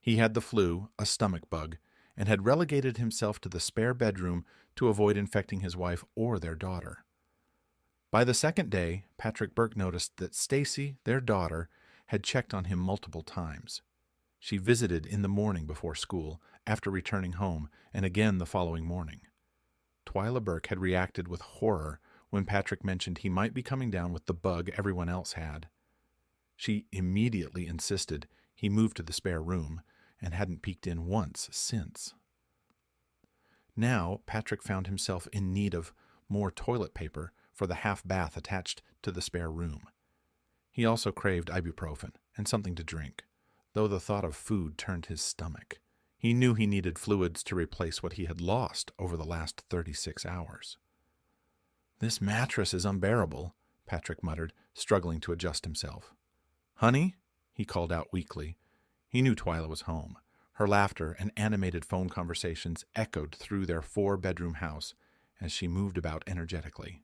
He had the flu, a stomach bug, and had relegated himself to the spare bedroom to avoid infecting his wife or their daughter. By the second day, Patrick Burke noticed that Stacy, their daughter, had checked on him multiple times. She visited in the morning before school, after returning home, and again the following morning. Twyla Burke had reacted with horror when Patrick mentioned he might be coming down with the bug everyone else had. She immediately insisted he moved to the spare room and hadn't peeked in once since. Now, Patrick found himself in need of more toilet paper for the half bath attached to the spare room. He also craved ibuprofen and something to drink, though the thought of food turned his stomach. He knew he needed fluids to replace what he had lost over the last 36 hours. "This mattress is unbearable," Patrick muttered, struggling to adjust himself. "Honey?" he called out weakly. He knew Twyla was home. Her laughter and animated phone conversations echoed through their four-bedroom house as she moved about energetically.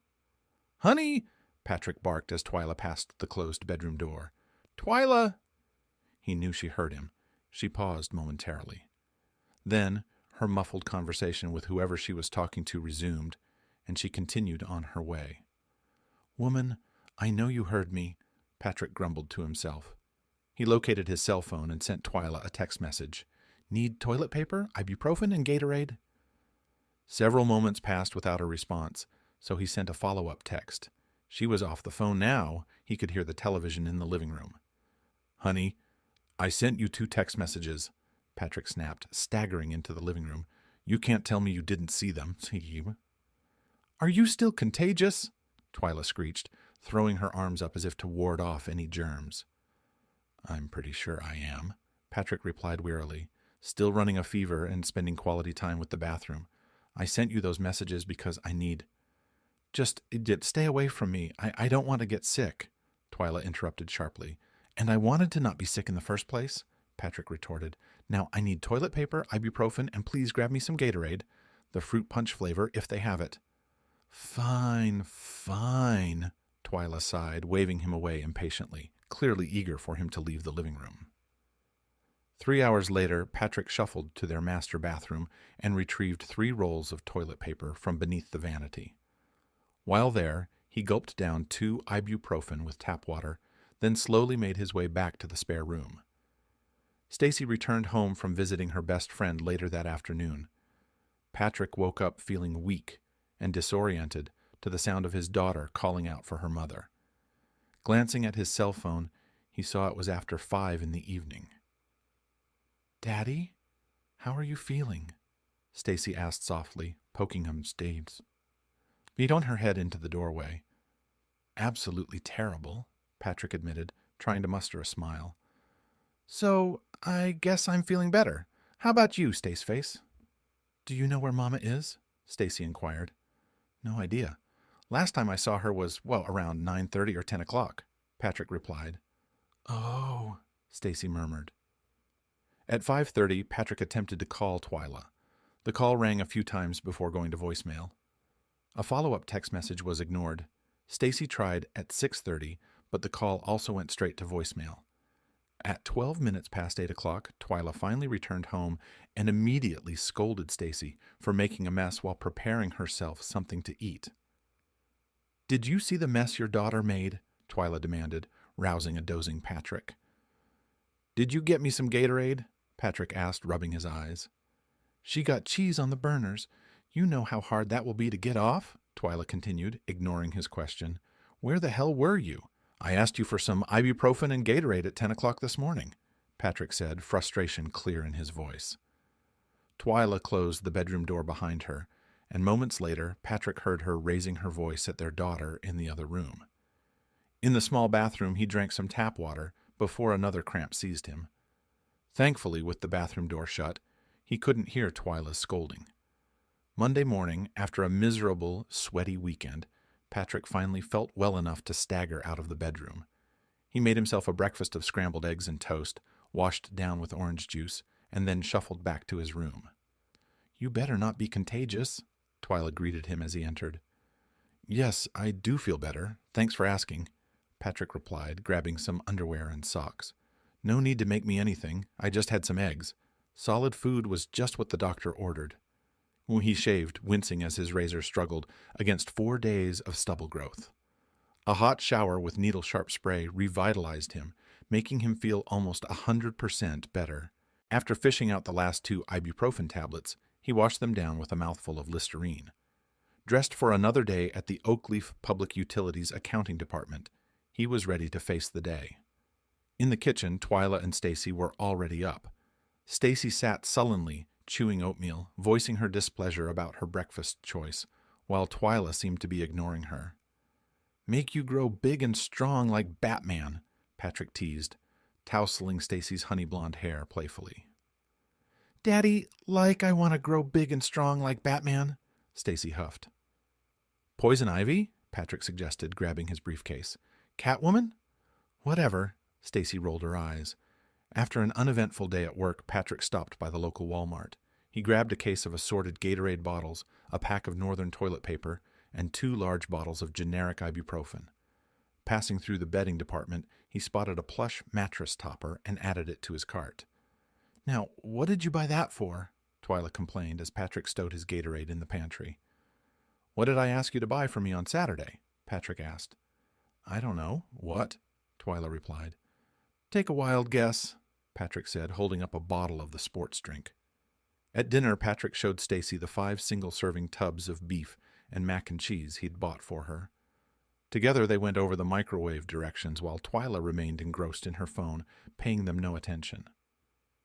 "Honey!" Patrick barked as Twyla passed the closed bedroom door. "Twyla!" He knew she heard him. She paused momentarily. Then, her muffled conversation with whoever she was talking to resumed, and she continued on her way. "Woman, I know you heard me," Patrick grumbled to himself. He located his cell phone and sent Twyla a text message. "Need toilet paper, ibuprofen, and Gatorade?" Several moments passed without a response, so he sent a follow-up text. She was off the phone now. He could hear the television in the living room. "Honey, I sent you 2 text messages," Patrick snapped, staggering into the living room. "You can't tell me you didn't see them." "Are you still contagious?" Twyla screeched, throwing her arms up as if to ward off any germs. "I'm pretty sure I am," Patrick replied wearily, still running a fever and spending quality time with the bathroom. "I sent you those messages because I need—" "Just stay away from me. I don't want to get sick," Twyla interrupted sharply. "And I wanted to not be sick in the first place," Patrick retorted. "Now I need toilet paper, ibuprofen, and please grab me some Gatorade, the fruit punch flavor, if they have it." "Fine, fine," Twyla sighed, waving him away impatiently, clearly eager for him to leave the living room. 3 hours later, Patrick shuffled to their master bathroom and retrieved 3 rolls of toilet paper from beneath the vanity. While there, he gulped down 2 ibuprofen with tap water, then slowly made his way back to the spare room. Stacy returned home from visiting her best friend later that afternoon. Patrick woke up feeling weak and disoriented to the sound of his daughter calling out for her mother. Glancing at his cell phone, he saw it was after 5 in the evening. "Daddy, how are you feeling?" Stacy asked softly, poking him staves. Beat on her head into the doorway. "Absolutely terrible," Patrick admitted, trying to muster a smile. "So, I guess I'm feeling better. How about you, Staceface?" "Do you know where Mama is?" Stacy inquired. "No idea. Last time I saw her was, around 9:30 or 10 o'clock, Patrick replied. "Oh," Stacy murmured. At 5:30, Patrick attempted to call Twyla. The call rang a few times before going to voicemail. A follow-up text message was ignored. Stacy tried at 6:30, but the call also went straight to voicemail. At 12 minutes past 8 o'clock, Twyla finally returned home and immediately scolded Stacy for making a mess while preparing herself something to eat. "Did you see the mess your daughter made?" Twyla demanded, rousing a dozing Patrick. "Did you get me some Gatorade?" Patrick asked, rubbing his eyes. "She got cheese on the burners. You know how hard that will be to get off?" Twyla continued, ignoring his question. "Where the hell were you? I asked you for some ibuprofen and Gatorade at 10 o'clock this morning," Patrick said, frustration clear in his voice. Twyla closed the bedroom door behind her, and moments later, Patrick heard her raising her voice at their daughter in the other room. In the small bathroom, he drank some tap water before another cramp seized him. Thankfully, with the bathroom door shut, he couldn't hear Twyla's scolding. Monday morning, after a miserable, sweaty weekend, Patrick finally felt well enough to stagger out of the bedroom. He made himself a breakfast of scrambled eggs and toast, washed down with orange juice, and then shuffled back to his room. "You better not be contagious," Twyla greeted him as he entered. "Yes, I do feel better. Thanks for asking," Patrick replied, grabbing some underwear and socks. No need to make me anything. I just had some eggs. Solid food was just what the doctor ordered. He shaved, wincing as his razor struggled against 4 days of stubble growth. A hot shower with needle-sharp spray revitalized him, making him feel almost 100% better. After fishing out the last 2 ibuprofen tablets, he washed them down with a mouthful of Listerine. Dressed for another day at the Oakleaf Public Utilities Accounting Department, he was ready to face the day. In the kitchen, Twyla and Stacy were already up. Stacy sat sullenly, chewing oatmeal, voicing her displeasure about her breakfast choice, while Twyla seemed to be ignoring her. "Make you grow big and strong like Batman," Patrick teased, tousling Stacy's honey blonde hair playfully. "Daddy, like I want to grow big and strong like Batman," Stacy huffed. "Poison ivy?" Patrick suggested, grabbing his briefcase. "Catwoman?" "Whatever." Stacy rolled her eyes. After an uneventful day at work, Patrick stopped by the local Walmart. He grabbed a case of assorted Gatorade bottles, a pack of Northern toilet paper, and 2 large bottles of generic ibuprofen. Passing through the bedding department, he spotted a plush mattress topper and added it to his cart. "Now, what did you buy that for?" Twyla complained as Patrick stowed his Gatorade in the pantry. "What did I ask you to buy for me on Saturday?" Patrick asked. "I don't know. What?" Twyla replied. "Take a wild guess," Patrick said, holding up a bottle of the sports drink. At dinner, Patrick showed Stacy the 5 single-serving tubs of beef and mac and cheese he'd bought for her. Together they went over the microwave directions while Twyla remained engrossed in her phone, paying them no attention.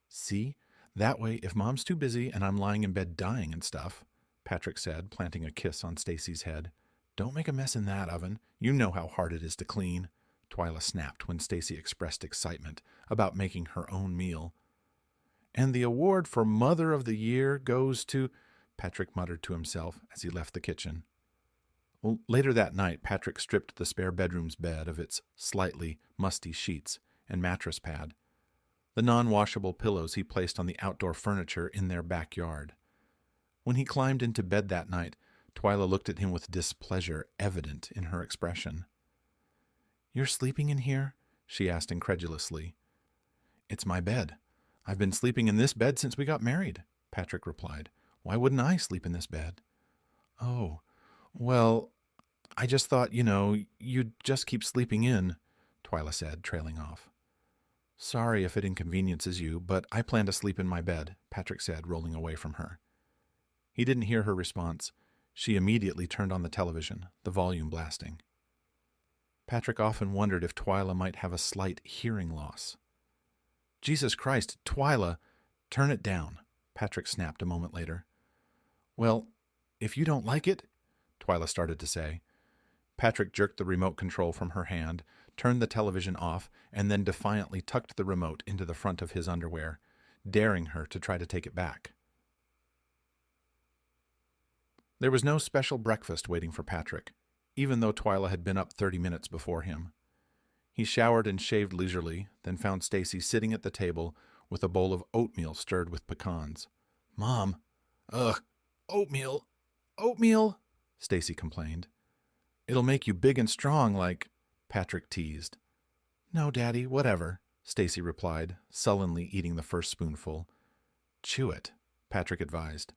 "See? That way, if Mom's too busy and I'm lying in bed dying and stuff," Patrick said, planting a kiss on Stacy's head. "Don't make a mess in that oven. You know how hard it is to clean," Twyla snapped when Stacy expressed excitement about making her own meal. "And the award for Mother of the Year goes to," Patrick muttered to himself as he left the kitchen. Later that night, Patrick stripped the spare bedroom's bed of its slightly musty sheets and mattress pad. The non-washable pillows he placed on the outdoor furniture in their backyard. When he climbed into bed that night, Twyla looked at him with displeasure evident in her expression. "You're sleeping in here?" she asked incredulously. "It's my bed. I've been sleeping in this bed since we got married," Patrick replied. "Why wouldn't I sleep in this bed?" "Oh, well, I just thought, you'd just keep sleeping in," Twyla said, trailing off. "Sorry if it inconveniences you, but I plan to sleep in my bed," Patrick said, rolling away from her. He didn't hear her response. She immediately turned on the television, the volume blasting. Patrick often wondered if Twyla might have a slight hearing loss. "Jesus Christ, Twyla, turn it down," Patrick snapped a moment later. "Well, if you don't like it," Twyla started to say. Patrick jerked the remote control from her hand, turned the television off, and then defiantly tucked the remote into the front of his underwear, daring her to try to take it back. There was no special breakfast waiting for Patrick, even though Twyla had been up 30 minutes before him. He showered and shaved leisurely, then found Stacy sitting at the table with a bowl of oatmeal stirred with pecans. "Mom, oatmeal, Stacy complained. "It'll make you big and strong like," Patrick teased. "No, Daddy, whatever," Stacy replied, sullenly eating the first spoonful. "Chew it," Patrick advised.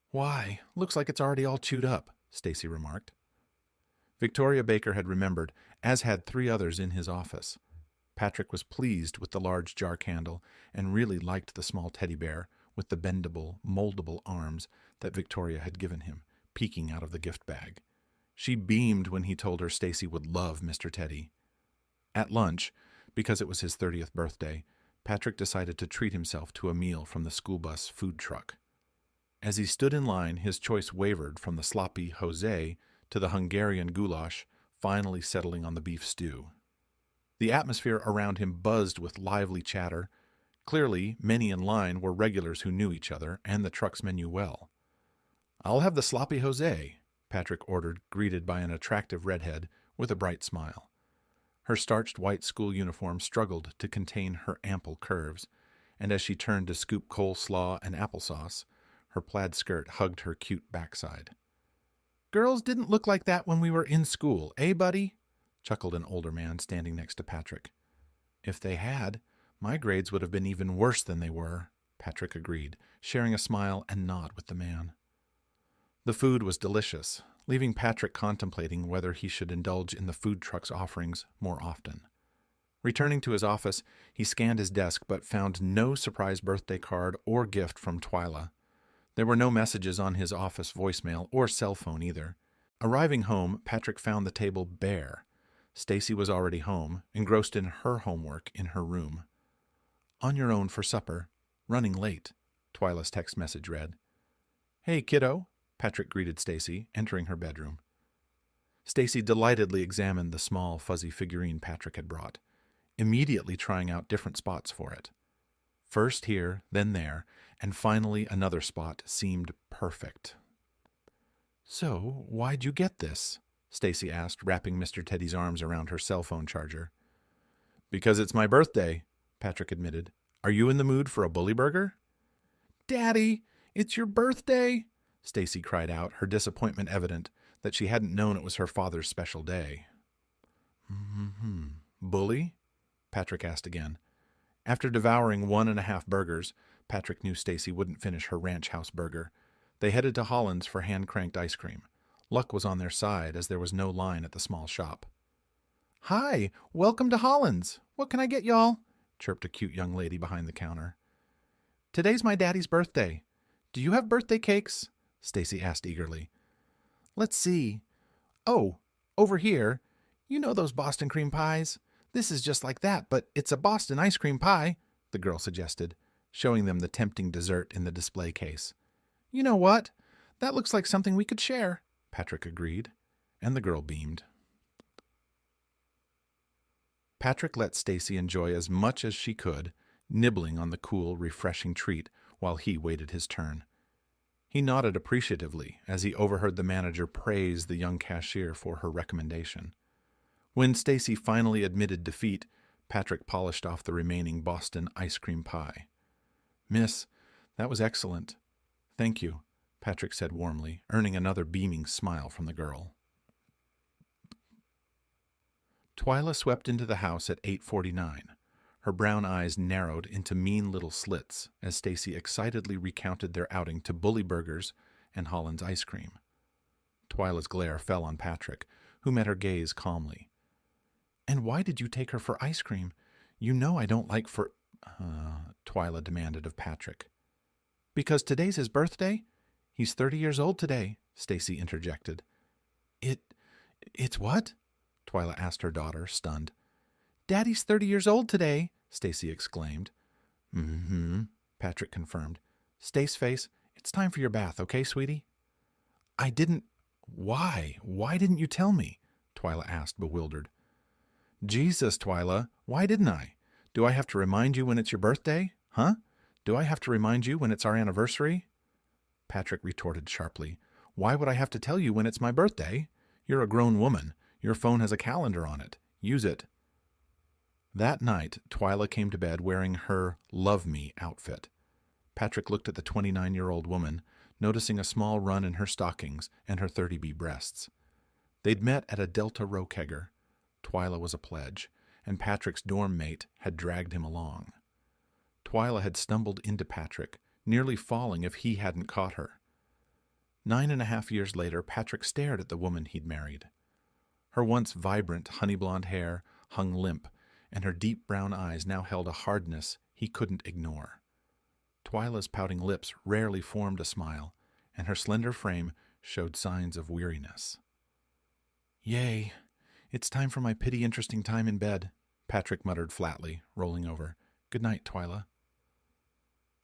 "Why? Looks like it's already all chewed up," Stacy remarked. Victoria Baker had remembered, as had 3 others in his office. Patrick was pleased with the large jar candle and really liked the small teddy bear with the bendable, moldable arms that Victoria had given him, peeking out of the gift bag. She beamed when he told her Stacy would love Mr. Teddy. At lunch, because it was his 30th birthday, Patrick decided to treat himself to a meal from the school bus food truck. As he stood in line, his choice wavered from the sloppy Jose to the Hungarian goulash, finally settling on the beef stew. The atmosphere around him buzzed with lively chatter. Clearly, many in line were regulars who knew each other and the truck's menu well. "I'll have the sloppy Jose," Patrick ordered, greeted by an attractive redhead with a bright smile. Her starched white school uniform struggled to contain her ample curves, and as she turned to scoop coleslaw and applesauce, her plaid skirt hugged her cute backside. "Girls didn't look like that when we were in school, eh, buddy?" chuckled an older man standing next to Patrick. "If they had, My grades would have been even worse than they were, Patrick agreed, sharing a smile and nod with the man. The food was delicious, leaving Patrick contemplating whether he should indulge in the food truck's offerings more often. Returning to his office, he scanned his desk but found no surprise birthday card or gift from Twyla. There were no messages on his office voicemail or cell phone either. Arriving home, Patrick found the table bare. Stacy was already home, engrossed in her homework in her room. "On your own for supper. Running late," Twyla's text message read. "Hey, kiddo," Patrick greeted Stacy, entering her bedroom. Stacy delightedly examined the small, fuzzy figurine Patrick had brought, immediately trying out different spots for it. First here, then there, and finally another spot seemed perfect. "So, why'd you get this?" Stacy asked, wrapping Mr. Teddy's arms around her cell phone charger. "Because it's my birthday," Patrick admitted. "Are you in the mood for a bully burger?" "Daddy, it's your birthday!" Stacy cried out, her disappointment evident that she hadn't known it was her father's special day. "Bully?" Patrick asked again. After devouring 1.5 burgers, Patrick knew Stacy wouldn't finish her ranch house burger. They headed to Holland's for hand-cranked ice cream. Luck was on their side, as there was no line at the small shop. "Hi, welcome to Holland's. What can I get y'all?" chirped a cute young lady behind the counter. "Today's my daddy's birthday. Do you have birthday cakes?" Stacy asked eagerly. "Let's see. Oh, over here. You know those Boston cream pies? This is just like that, but it's a Boston ice cream pie," the girl suggested, showing them the tempting dessert in the display case. "You know what? That looks like something we could share," Patrick agreed, and the girl beamed. Patrick let Stacy enjoy as much as she could, nibbling on the cool, refreshing treat while he waited his turn. He nodded appreciatively as he overheard the manager praise the young cashier for her recommendation. When Stacy finally admitted defeat, Patrick polished off the remaining Boston ice cream pie. "Miss, that was excellent. Thank you," Patrick said warmly, earning another beaming smile from the girl. Twyla swept into the house at 8:49. Her brown eyes narrowed into mean little slits as Stacy excitedly recounted their outing to Bully Burgers and Holland's ice cream. Twyla's glare fell on Patrick, who met her gaze calmly. "And why did you take her for ice cream? You know I don't like Twyla demanded of Patrick. "Because today's his birthday? He's 30 years old today," Stacy interjected. It's what?" Twyla asked her daughter, stunned. "Daddy's 30 years old today," Stacy exclaimed. Patrick confirmed. "Stace face, it's time for your bath, okay, sweetie?" "I didn't... Why? Why didn't you tell me?" Twyla asked, bewildered. "Jesus, Twyla, why didn't I? Do I have to remind you when it's your birthday? Huh? Do I have to remind you when it's our anniversary?" Patrick retorted sharply. "Why would I have to tell you when it's my birthday? You're a grown woman. Your phone has a calendar on it. Use it." That night, Twyla came to bed wearing her Love Me outfit. Patrick looked at the 29-year-old woman, noticing a small run in her stockings and her 30B breasts. They'd met at a Delta row kegger. Twyla was a pledge, and Patrick's dorm mate had dragged him along. Twyla had stumbled into Patrick, nearly falling if he hadn't caught her. 9.5 years later, Patrick stared at the woman he'd married. Her once vibrant honey-blonde hair hung limp, and her deep brown eyes now held a hardness he couldn't ignore. Twyla's pouting lips rarely formed a smile, and her slender frame showed signs of weariness. "Yay, it's time for my pity interesting time in bed," Patrick muttered flatly, rolling over. "Good night, Twyla."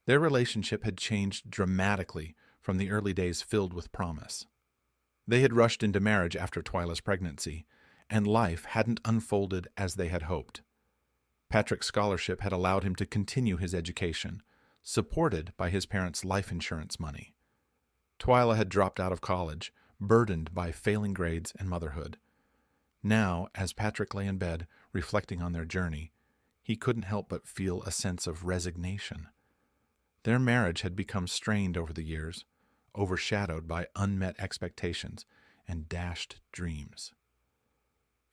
Their relationship had changed dramatically from the early days filled with promise. They had rushed into marriage after Twyla's pregnancy, and life hadn't unfolded as they had hoped. Patrick's scholarship had allowed him to continue his education, supported by his parents' life insurance money. Twyla had dropped out of college, burdened by failing grades and motherhood. Now, as Patrick lay in bed, reflecting on their journey, he couldn't help but feel a sense of resignation. Their marriage had become strained over the years, overshadowed by unmet expectations and dashed dreams.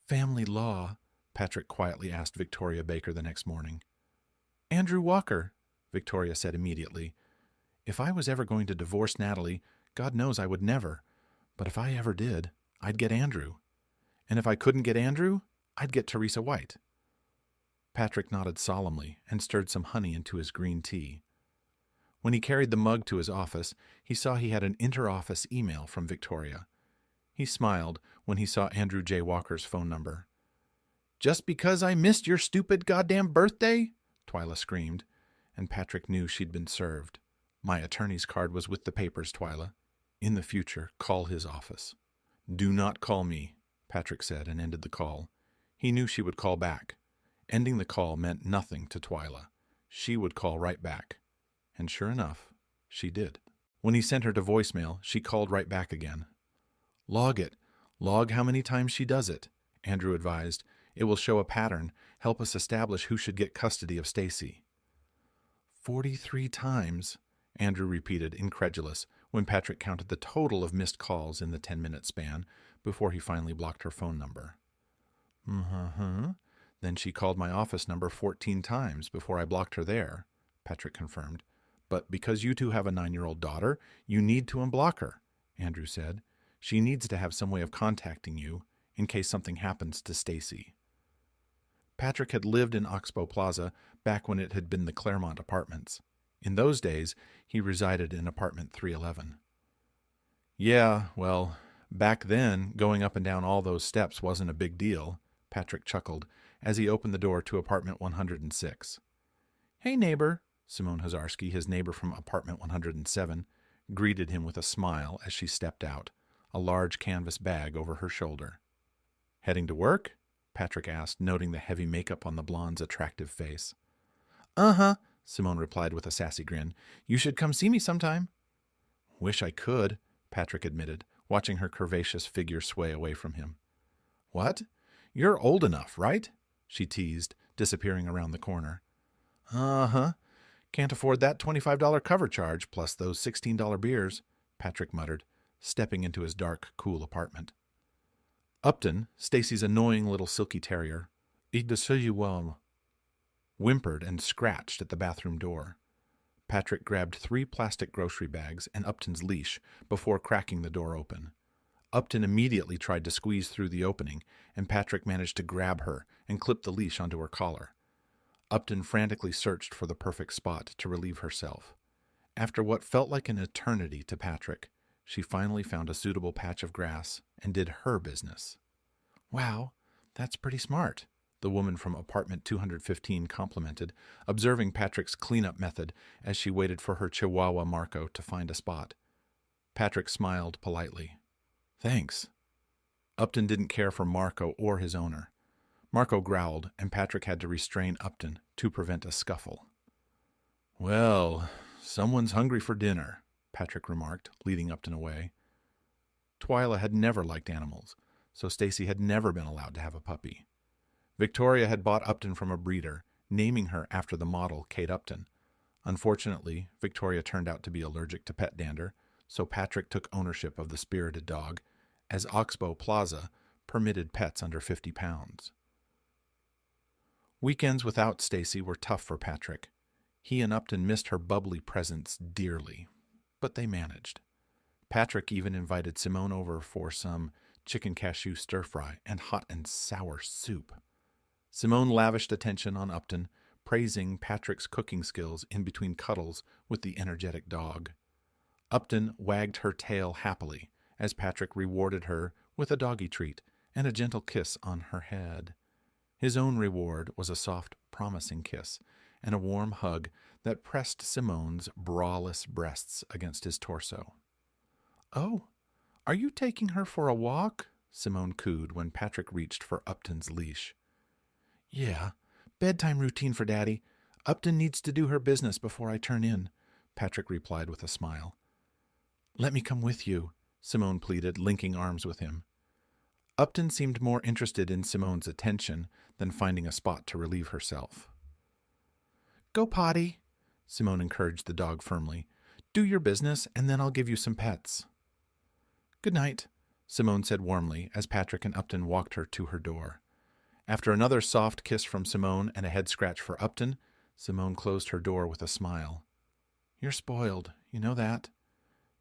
"Family law?" Patrick quietly asked Victoria Baker the next morning. Andrew Walker, Victoria said immediately. If I was ever going to divorce Natalie, God knows I would never. But if I ever did, I'd get Andrew. And if I couldn't get Andrew, I'd get Teresa White. Patrick nodded solemnly and stirred some honey into his green tea. When he carried the mug to his office, he saw he had an inter-office email from Victoria. He smiled when he saw Andrew J. Walker's phone number. "Just because I missed your stupid goddamn birthday?" Twyla screamed, and Patrick knew she'd been served. "My attorney's card was with the papers, Twyla. In the future, call his office." "Do not call me," Patrick said and ended the call. He knew she would call back. Ending the call meant nothing to Twyla. She would call right back. And sure enough, she did. When he sent her to voicemail, she called right back again. "Log it. Log how many times she does it," Andrew advised. "It will show a pattern, help us establish who should get custody of Stacy." 43 times, Andrew repeated, incredulous, when Patrick counted the total of missed calls in the 10-minute span before he finally blocked her phone number. Then she called my office number 14 times before I blocked her there," Patrick confirmed. "But because you two have a 9-year-old daughter, you need to unblock her," Andrew said. "She needs to have some way of contacting you in case something happens to Stacy." Patrick had lived in Oxbow Plaza back when it had been the Claremont Apartments. In those days, he resided in apartment 311. "Yeah, well, back then, going up and down all those steps wasn't a big deal," Patrick chuckled as he opened the door to apartment 106. "Hey, neighbor," Simone Hazarski, his neighbor from apartment 107, greeted him with a smile as she stepped out, a large canvas bag over her shoulder. "Heading to work?" Patrick asked, noting the heavy makeup on the blonde's attractive face. "Uh-huh," Simone replied with a sassy grin. "You should come see me sometime." "Wish I could," Patrick admitted, watching her curvaceous figure sway away from him. "What? You're old enough, right?" she teased, disappearing around the corner. "Uh-huh. Can't afford that $25 cover charge plus those $16 beers," Patrick muttered, stepping into his dark, cool apartment. Upton, Stacy's annoying little silky terrier, whimpered and scratched at the bathroom door. Patrick grabbed 3 plastic grocery bags and Upton's leash before cracking the door open. Upton immediately tried to squeeze through the opening, and Patrick managed to grab her and clip the leash onto her collar. Upton frantically searched for the perfect spot to relieve herself. After what felt like an eternity to Patrick, she finally found a suitable patch of grass and did her business. "Wow, that's pretty smart," the woman from apartment 215 complimented, observing Patrick's cleanup method as she waited for her Chihuahua Marco to find a spot. Patrick smiled politely. "Thanks." Upton didn't care for Marco or his owner. Marco growled, and Patrick had to restrain Upton to prevent a scuffle. "Well, someone's hungry for dinner," Patrick remarked, leading Upton away. Twyla had never liked animals, so Stacy had never been allowed to have a puppy. Victoria had bought Upton from a breeder, naming her after the model Kate Upton. Unfortunately, Victoria turned out to be allergic to pet dander, so Patrick took ownership of the spirited dog, as Oxbow Plaza permitted pets under 50 pounds. Weekends without Stacy were tough for Patrick. He and Upton missed her bubbly presence dearly, but they managed. Patrick even invited Simone over for some chicken cashew stir-fry and hot and sour soup. Simone lavished attention on Upton, praising Patrick's cooking skills in between cuddles with the energetic dog. Upton wagged her tail happily as Patrick rewarded her with a doggy treat and a gentle kiss on her head. His own reward was a soft, promising kiss and a warm hug that pressed Simone's braless breasts against his torso. "Oh, are you taking her for a walk?" Simone cooed when Patrick reached for Upton's leash. "Yeah, bedtime routine for Daddy. Upton needs to do her business before I turn in," Patrick replied with a smile. "Let me come with you," Simone pleaded, linking arms with him. Upton seemed more interested in Simone's attention than finding a spot to relieve herself. "Go potty," Simone encouraged the dog firmly. "Do your business, and then I'll give you some pets." "Good night," Simone said warmly as Patrick and Upton walked her to her door. After another soft kiss from Simone and a head scratch for Upton, Simone closed her door with a smile. "You're spoiled, you know that?"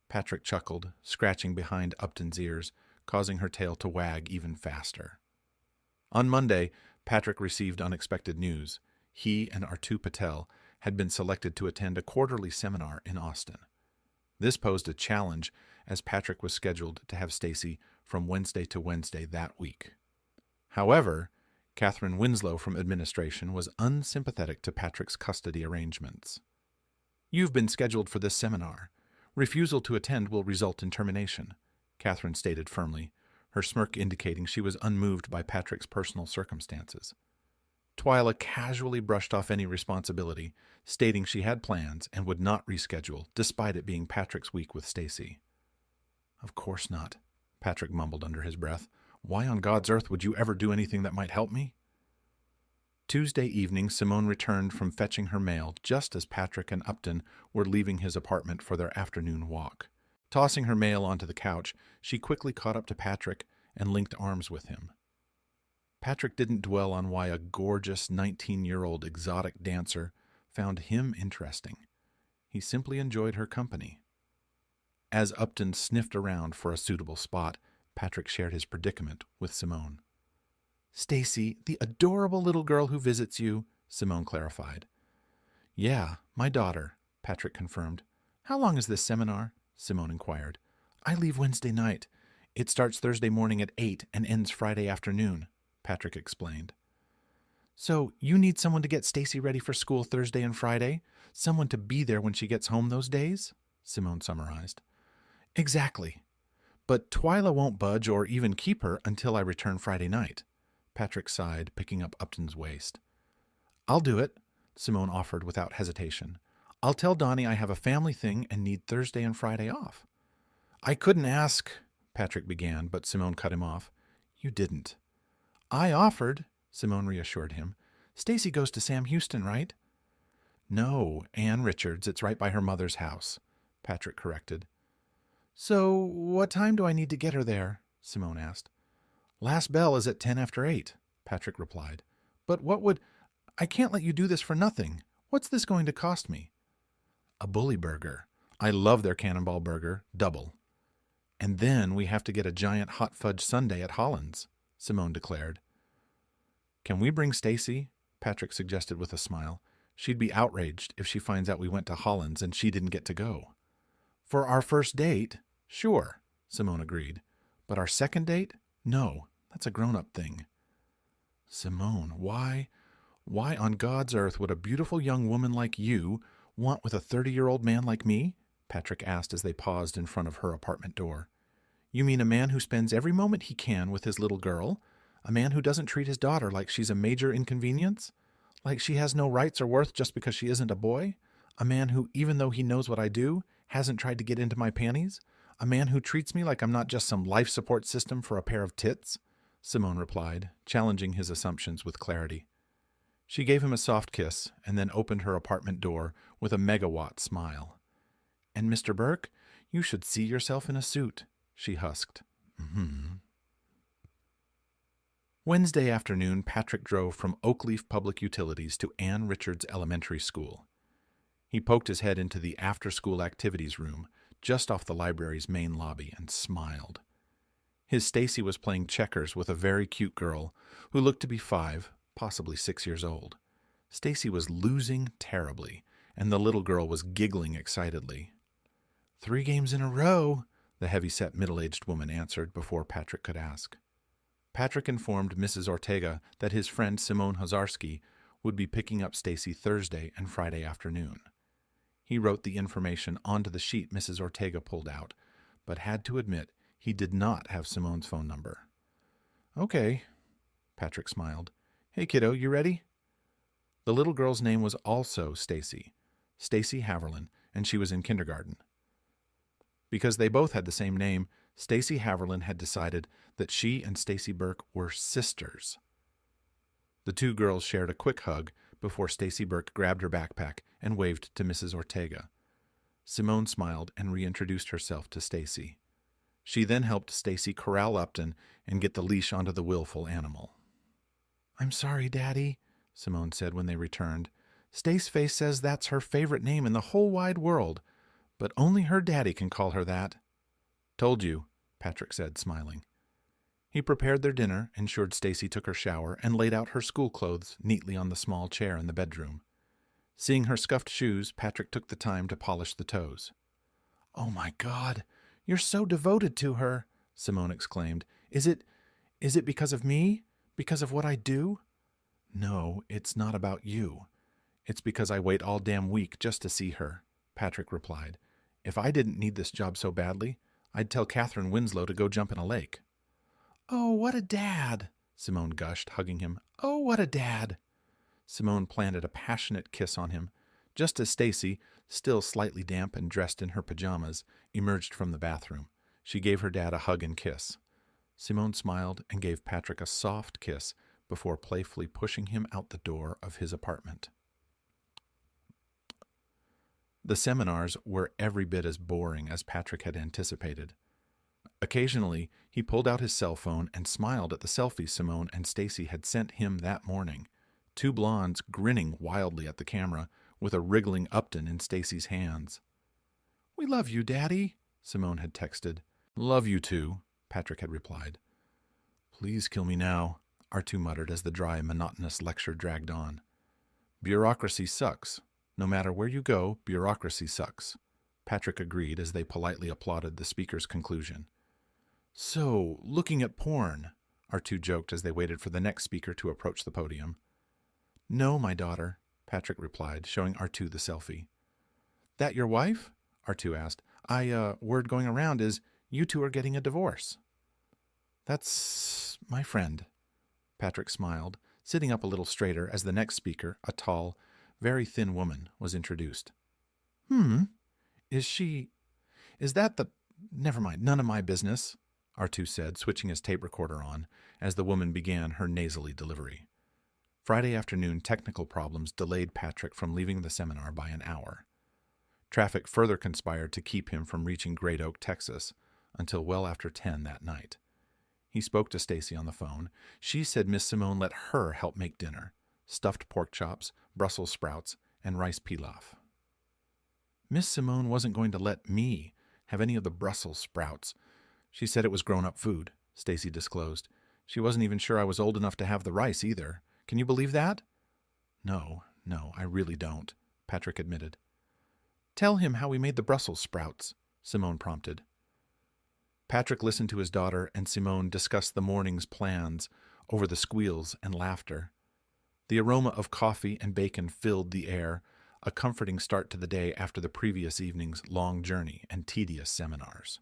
Patrick chuckled, scratching behind Upton's ears, causing her tail to wag even faster. On Monday, Patrick received unexpected news. He and Artu Patel had been selected to attend a quarterly seminar in Austin. This posed a challenge, as Patrick was scheduled to have Stacy from Wednesday to Wednesday that week. However, Catherine Winslow from administration was unsympathetic to Patrick's custody arrangements. "You've been scheduled for this seminar. Refusal to attend will result in termination," Catherine stated firmly, her smirk indicating she was unmoved by Patrick's personal circumstances. Twyla casually brushed off any responsibility, stating she had plans and would not reschedule, despite it being Patrick's week with Stacy. "Of course not," Patrick mumbled under his breath. "Why on God's earth would you ever do anything that might help me?" Tuesday evening, Simone returned from fetching her mail just as Patrick and Upton were leaving his apartment for their afternoon walk. Tossing her mail onto the couch, she quickly caught up to Patrick and linked arms with him. Patrick didn't dwell on why a gorgeous 19-year-old exotic dancer found him interesting. He simply enjoyed her company. As Upton sniffed around for a suitable spot, Patrick shared his predicament with Simone. "Stacy, the adorable little girl who visits you," Simone clarified. "Yeah, my daughter," Patrick confirmed. "How long is this seminar?" Simone inquired. "I leave Wednesday night. It starts Thursday morning at 8 and ends Friday afternoon," Patrick explained. "So you need someone to get Stacy ready for school Thursday and Friday? Someone to be there when she gets home those days?" Simone summarized. "Exactly. But Twyla won't budge or even keep her until I return Friday night." Patrick sighed, picking up Upton's waist. "I'll do it," Simone offered without hesitation. "I'll tell Donnie I have a family thing and need Thursday and Friday off." "I couldn't ask," Patrick began, but Simone cut him off. "You didn't." "I offered," Simone reassured him. "Stacy goes to Sam Houston, right?" "No, Ann Richards. It's right by her mother's house," Patrick corrected. "So what time do I need to get her there?" Simone asked. "Last bell is at 10 after 8, Patrick replied. "But what would... I can't let you do this for nothing. What's this going to cost me?" "A bully burger. I love their cannonball burger, double. And then we have to get a giant hot fudge sundae at Holland's," Simone declared. "Can we bring Stacy?" Patrick suggested with a smile. "She'd be outraged if she finds out we went to Holland's and she didn't get to go." "For our first date? Sure," Simone agreed. "But our second date? No, that's a grown-up thing." "Simone, why on God's earth would a beautiful young woman like you want with a 30-year-old man like me?" Patrick asked as they paused in front of her apartment door. "You mean a man who spends every moment he can with his little girl? A man who doesn't treat his daughter like she's a major inconvenience? Like she has no rights or worth just because she isn't a boy? A man who, even though he knows what I do, hasn't tried to get into my panties? A man who treats me like I'm not just some life support system for a pair of tits?" Simone replied, challenging his assumptions with clarity. She gave him a soft kiss and then opened her apartment door with a megawatt smile. "And Mr. Burke, you should see yourself in a suit," she husked. Wednesday afternoon, Patrick drove from Oakleaf Public Utilities to Ann Richards Elementary School. He poked his head into the after-school activities room, just off the library's main lobby, and smiled. His Stacy was playing checkers with a very cute girl who looked to be 5, possibly 6 years old. Stacy was losing terribly, and the little girl was giggling excitedly. 3 games in a row, the heavy-set middle-aged woman answered before Patrick could ask. Patrick informed Mrs. Ortega that his friend Simone Hazarski would be picking up Stacy Thursday and Friday afternoon. He wrote the information onto the sheet Mrs. Ortega pulled out, but had to admit he did not have Simone's phone number. "Okay," Patrick smiled. "Hey, kiddo, you ready?" The little girl's name was also Stacy Haverlin, and she was in kindergarten. Because they both had the same name, Stacy Haverlin had decided that she and Stacy Burke were sisters. The 2 girls shared a quick hug before Stacy Burke grabbed her backpack and waved to Mrs. Ortega. Simone smiled and reintroduced herself to Stacy. She then helped Stacy corral Upton and get the leash onto the willful animal. "I'm sorry, Daddy," Simone said when they returned, Staceface says that's her favorite name in the whole wide world, but only her daddy can call her that. Told you, Patrick said, smiling. He prepared their dinner, ensured Stacy took her shower, and laid out her school clothes neatly on the small chair in the bedroom. Seeing her scuffed shoes, Patrick took the time to polish the toes. "Oh, my God, you're so devoted to her," Simone exclaimed. Is it because of me? Because of what I do?" "No, it's not about you. It's because I wait all damn week just to see her," Patrick replied. "If I didn't need this job so badly, I'd tell Catherine Winslow to go jump in a lake." "Oh, what a dad," Simone gushed, hugging him. "Oh, what a dad." Simone planted a passionate kiss on him, just as Stacy, still slightly damp and dressed in her pajamas, emerged from the bathroom. She gave her dad a hug and kiss. Simone smiled and gave Patrick a soft kiss before playfully pushing him out the door of his apartment. The seminars were every bit as boring as Patrick had anticipated. Occasionally, he pulled out his cell phone and smiled at the selfies Simone and Stacy had sent him that morning. Two blondes grinning wildly at the camera, with a wriggling Upton in Stacy's hands. "We love you, Daddy," Simone had texted. "Love you too," Patrick had replied. "Please kill me now," R2 muttered as the dry, monotonous lecture dragged on. "Bureaucracy sucks. No matter where you go, bureaucracy sucks," Patrick agreed as they politely applauded the speaker's conclusion. "So, looking at porn," R2 joked as they waited for the next speaker to approach the podium. "No, my daughter," Patrick replied, showing R2 the selfie. "That your wife?" R2 asked. Word going around is you two are getting a divorce." "That's my friend." Patrick smiled, sitting up a little straighter as the next speaker, a tall, very thin woman, was introduced. Is that the... Never mind, none of my business," R2 said, switching his tape recorder on as the woman began her nasally delivery. Friday afternoon technical problems delayed Patrick from leaving the seminar by an hour. Traffic further conspired to keep him from reaching Great Oak, Texas, until well after 10 that night. He spoke to Stacy on the phone. She said Miss Simone let her help make dinner: stuffed pork chops, Brussels sprouts, and rice pilaf. "Miss Simone wasn't going to let me have any of the Brussels sprouts. She said it was grown-up food," Stacy disclosed. "She wasn't even sure I was old enough to have the rice either. Can you believe that?" No, I really don't," Patrick admitted. "Tell him how we made the Brussels sprouts," Simone prompted. Patrick listened to his daughter and Simone discuss the morning's plans over the squeals and laughter. The aroma of coffee and bacon filled the air, a comforting start to the day after the previous evening's long journey and tedious seminars.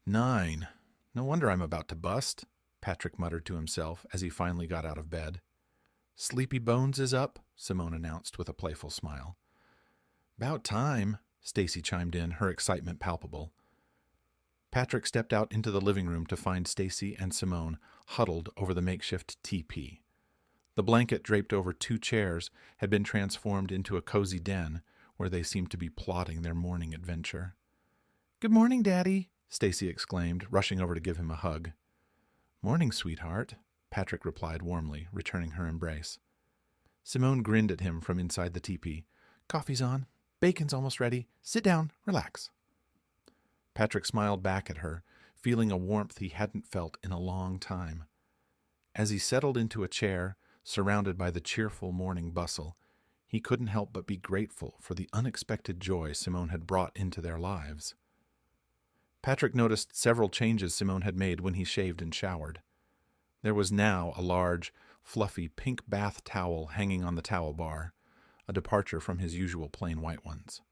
9. No wonder I'm about to bust," Patrick muttered to himself as he finally got out of bed. "Sleepy Bones is up," Simone announced with a playful smile. "'Bout time," Stacy chimed in, her excitement palpable. Patrick stepped out into the living room to find Stacy and Simone huddled over the makeshift teepee. The blanket draped over two chairs had been transformed into a cozy den where they seemed to be plotting their morning adventure. "Good morning, Daddy," Stacy exclaimed, rushing over to give him a hug. "Morning, sweetheart," Patrick replied warmly, returning her embrace. Simone grinned at him from inside the teepee. "Coffee's on. Bacon's almost ready. Sit down. Relax." Patrick smiled back at her, feeling a warmth he hadn't felt in a long time. As he settled into a chair, surrounded by the cheerful morning bustle, he couldn't help but be grateful for the unexpected joy Simone had brought into their lives. Patrick noticed several changes Simone had made when he shaved and showered. There was now a large, fluffy pink bath towel hanging on the towel bar, a departure from his usual plain white ones.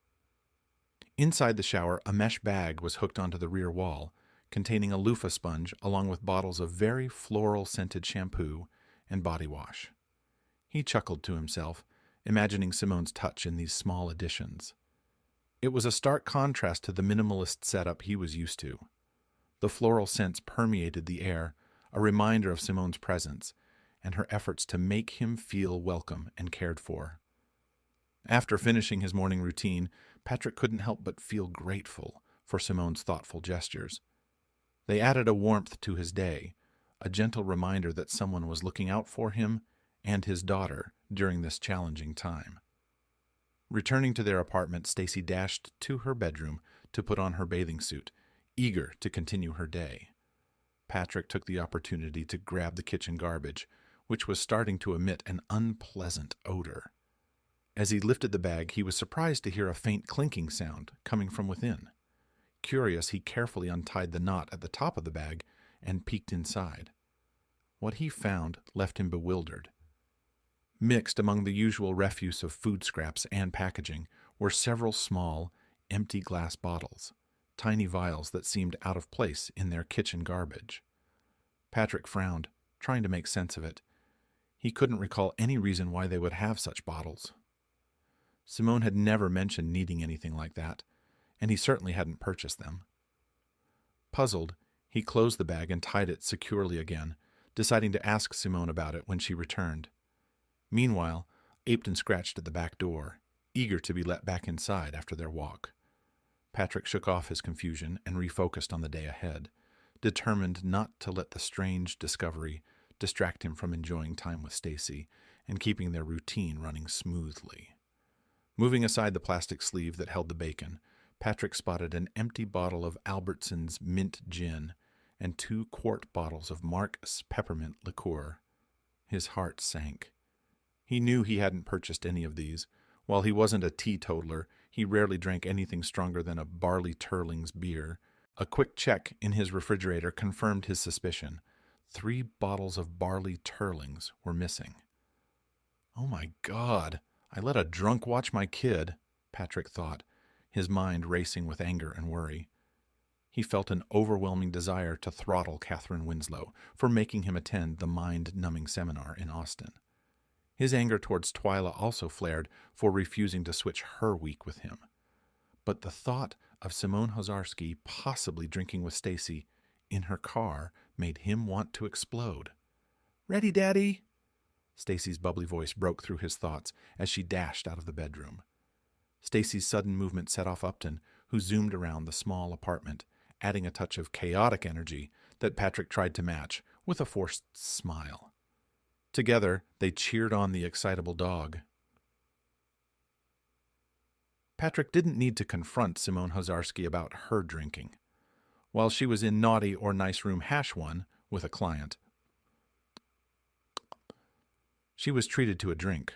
Inside the shower, a mesh bag was hooked onto the rear wall, containing a loofah sponge along with bottles of very floral-scented shampoo and body wash. He chuckled to himself, imagining Simone's touch in these small additions. It was a stark contrast to the minimalist setup he was used to. The floral scents permeated the air, a reminder of Simone's presence and her efforts to make him feel welcome and cared for. After finishing his morning routine, Patrick couldn't help but feel grateful for Simone's thoughtful gestures. They added a warmth to his day, a gentle reminder that someone was looking out for him and his daughter during this challenging time. Returning to their apartment, Stacy dashed to her bedroom to put on her bathing suit, eager to continue her day. Patrick took the opportunity to grab the kitchen garbage, which was starting to emit an unpleasant odor. As he lifted the bag, he was surprised to hear a faint clinking sound coming from within. Curious, he carefully untied the knot at the top of the bag and peeked inside. What he found left him bewildered. Mixed among the usual refuse of food scraps and packaging were several small, empty glass bottles, tiny vials that seemed out of place in their kitchen garbage. Patrick frowned, trying to make sense of it. He couldn't recall any reason why they would have such bottles. Simone had never mentioned needing anything like that, and he certainly hadn't purchased them. Puzzled, he closed the bag and tied it securely again, deciding to ask Simone about it when she returned. Meanwhile, Apton scratched at the back door, eager to be let back inside after their walk. Patrick shook off his confusion and refocused on the day ahead, determined not to let the strange discovery distract him from enjoying time with Stacy and keeping their routine running smoothly. Moving aside the plastic sleeve that held the bacon, Patrick spotted an empty bottle of Albertson's mint gin and 2 quart bottles of Mark's peppermint liqueur. His heart sank. He knew he hadn't purchased any of these. While he wasn't a teetotaler, he rarely drank anything stronger than a Barley Turling's beer. A quick check in his refrigerator confirmed his suspicion. 3 bottles of Barley Turlings were missing. "Oh my God, I let a drunk watch my kid," Patrick thought, his mind racing with anger and worry. He felt an overwhelming desire to throttle Catherine Winslow for making him attend the mind-numbing seminar in Austin. His anger towards Twyla also flared for refusing to switch her week with him. But the thought of Simone Hozarski possibly drinking with Stacy in her car made him want to explode. "Ready, Daddy?" Stacy's bubbly voice broke through his thoughts as she dashed out of the bedroom. Stacy's sudden movement set off Upton, who zoomed around the small apartment, adding a touch of chaotic energy that Patrick tried to match with a forced smile. Together, they cheered on the excitable dog. Patrick didn't need to confront Simone Hozarski about her drinking. While she was in naughty or nice room #1 with a client, she was treated to a drink.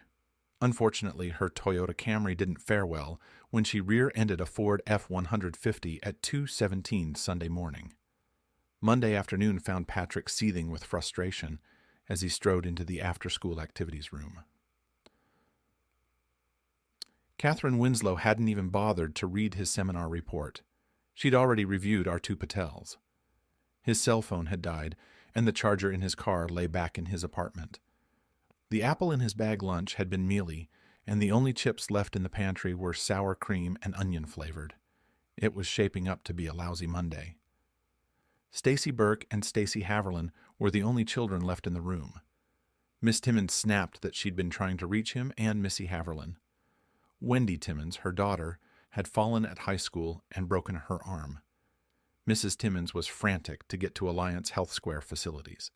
Unfortunately, her Toyota Camry didn't fare well when she rear-ended a Ford F-150 at 2:17 Sunday morning. Monday afternoon found Patrick seething with frustration as he strode into the after-school activities room. Catherine Winslow hadn't even bothered to read his seminar report. She'd already reviewed our 2 Patels. His cell phone had died, and the charger in his car lay back in his apartment. The apple in his bag lunch had been mealy, and the only chips left in the pantry were sour cream and onion-flavored. It was shaping up to be a lousy Monday. Stacy Burke and Stacy Haverlin were the only children left in the room. Miss Timmons snapped that she'd been trying to reach him and Missy Haverlin. Wendy Timmons, her daughter, had fallen at high school and broken her arm. Mrs. Timmons was frantic to get to Alliance Health Square facilities.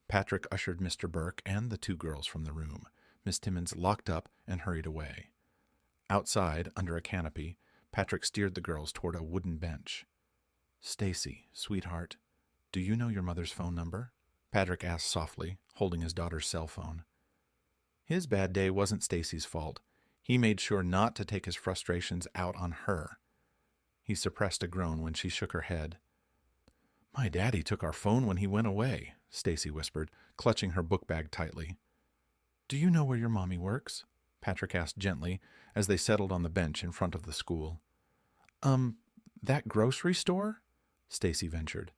Patrick ushered Mr. Burke and the 2 girls from the room. Miss Timmons locked up and hurried away. Outside, under a canopy, Patrick steered the girls toward a wooden bench. "Stacy, sweetheart, do you know your mother's phone number?" Patrick asked softly, holding his daughter's cell phone. His bad day wasn't Stacy's fault. He made sure not to take his frustrations out on her. He suppressed a groan when she shook her head. "My daddy took our phone when he went away," Stacy whispered, clutching her book bag tightly. "Do you know where your mommy works?" Patrick asked gently as they settled on the bench in front of the school. That grocery store?" Stacy ventured.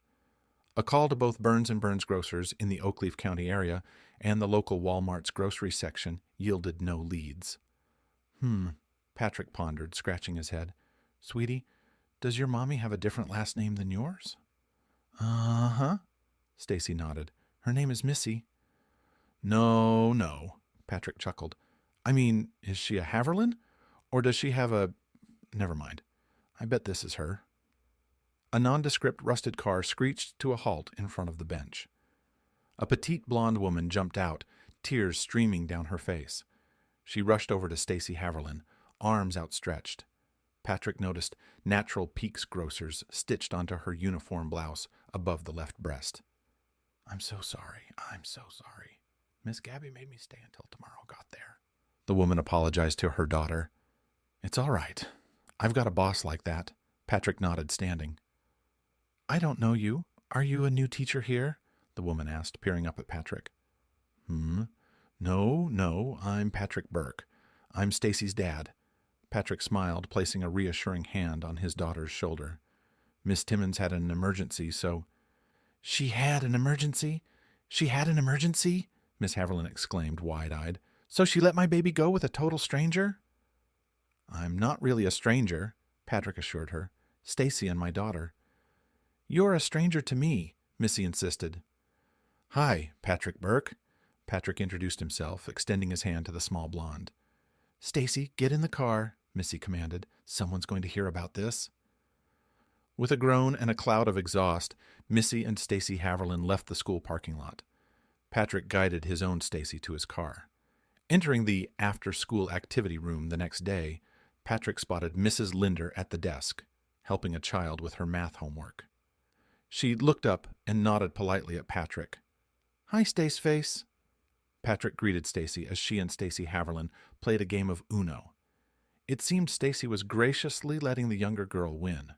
A call to both Burns & Burns grocers in the Oakleaf County area and the local Walmart's grocery section yielded no leads. Patrick pondered, scratching his head. "Sweetie, does your mommy have a different last name than yours?" "Uh-huh," Stacy nodded. "Her name is Missy." No, Patrick chuckled. "I mean, is she a Haverlin? Or does she have a... Never mind. I bet this is her." A nondescript rusted car screeched to a halt in front of the bench. A petite blonde woman jumped out, tears streaming down her face. She rushed over to Stacy Haverlin, arms outstretched. Patrick noticed natural peaks grocers stitched onto her uniform blouse above the left breast. "I'm so sorry. I'm so sorry. Miss Gabby made me stay until tomorrow got there." The woman apologized to her daughter. "It's all right. I've got a boss like that." Patrick nodded, standing. "I don't know you. Are you a new teacher here?" the woman asked, peering up at Patrick. No, I'm Patrick Burke. I'm Stacy's dad." Patrick smiled, placing a reassuring hand on his daughter's shoulder. "Miss Timmons had an emergency, so—" "She had an emergency? She had an emergency?" Miss Haverland exclaimed, wide-eyed. "So she let my baby go with a total stranger?" "I'm not really a stranger," Patrick assured her. "Stacy and my daughter." "You're a stranger to me," Missy insisted. "Hi, Patrick Burke." Patrick introduced himself, extending his hand to the small blonde. "Stacy, get in the car," Missy commanded. "Someone's going to hear about this." With a groan and a cloud of exhaust, Missy and Stacy Haverland left the school parking lot. Patrick guided his own Stacy to his car. Entering the after-school activity room the next day, Patrick spotted Mrs. Linder at the desk, helping a child with her math homework. She looked up and nodded politely at Patrick. "Hi, Staceface." Patrick greeted Stacy as she and Stacy Haverland played a game of Uno. It seemed Stacy was graciously letting the younger girl win.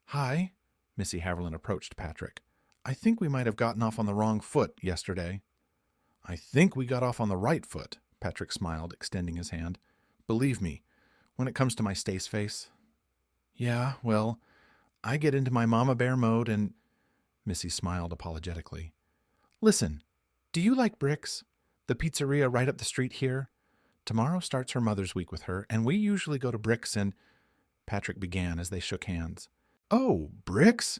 "Hi," Missy Haverland approached Patrick. "I think we might have gotten off on the wrong foot yesterday." "I think we got off on the right foot," Patrick smiled, extending his hand. "Believe me, when it comes to my Staceface." "Yeah, well, I get into my mama bear mode and—" Missy smiled apologetically. "Listen, do you like Bricks? The pizzeria right up the street here? Tomorrow starts her Mother's Week with her, and we usually go to Bricks and—" Patrick began as they shook hands. "Oh, Bricks?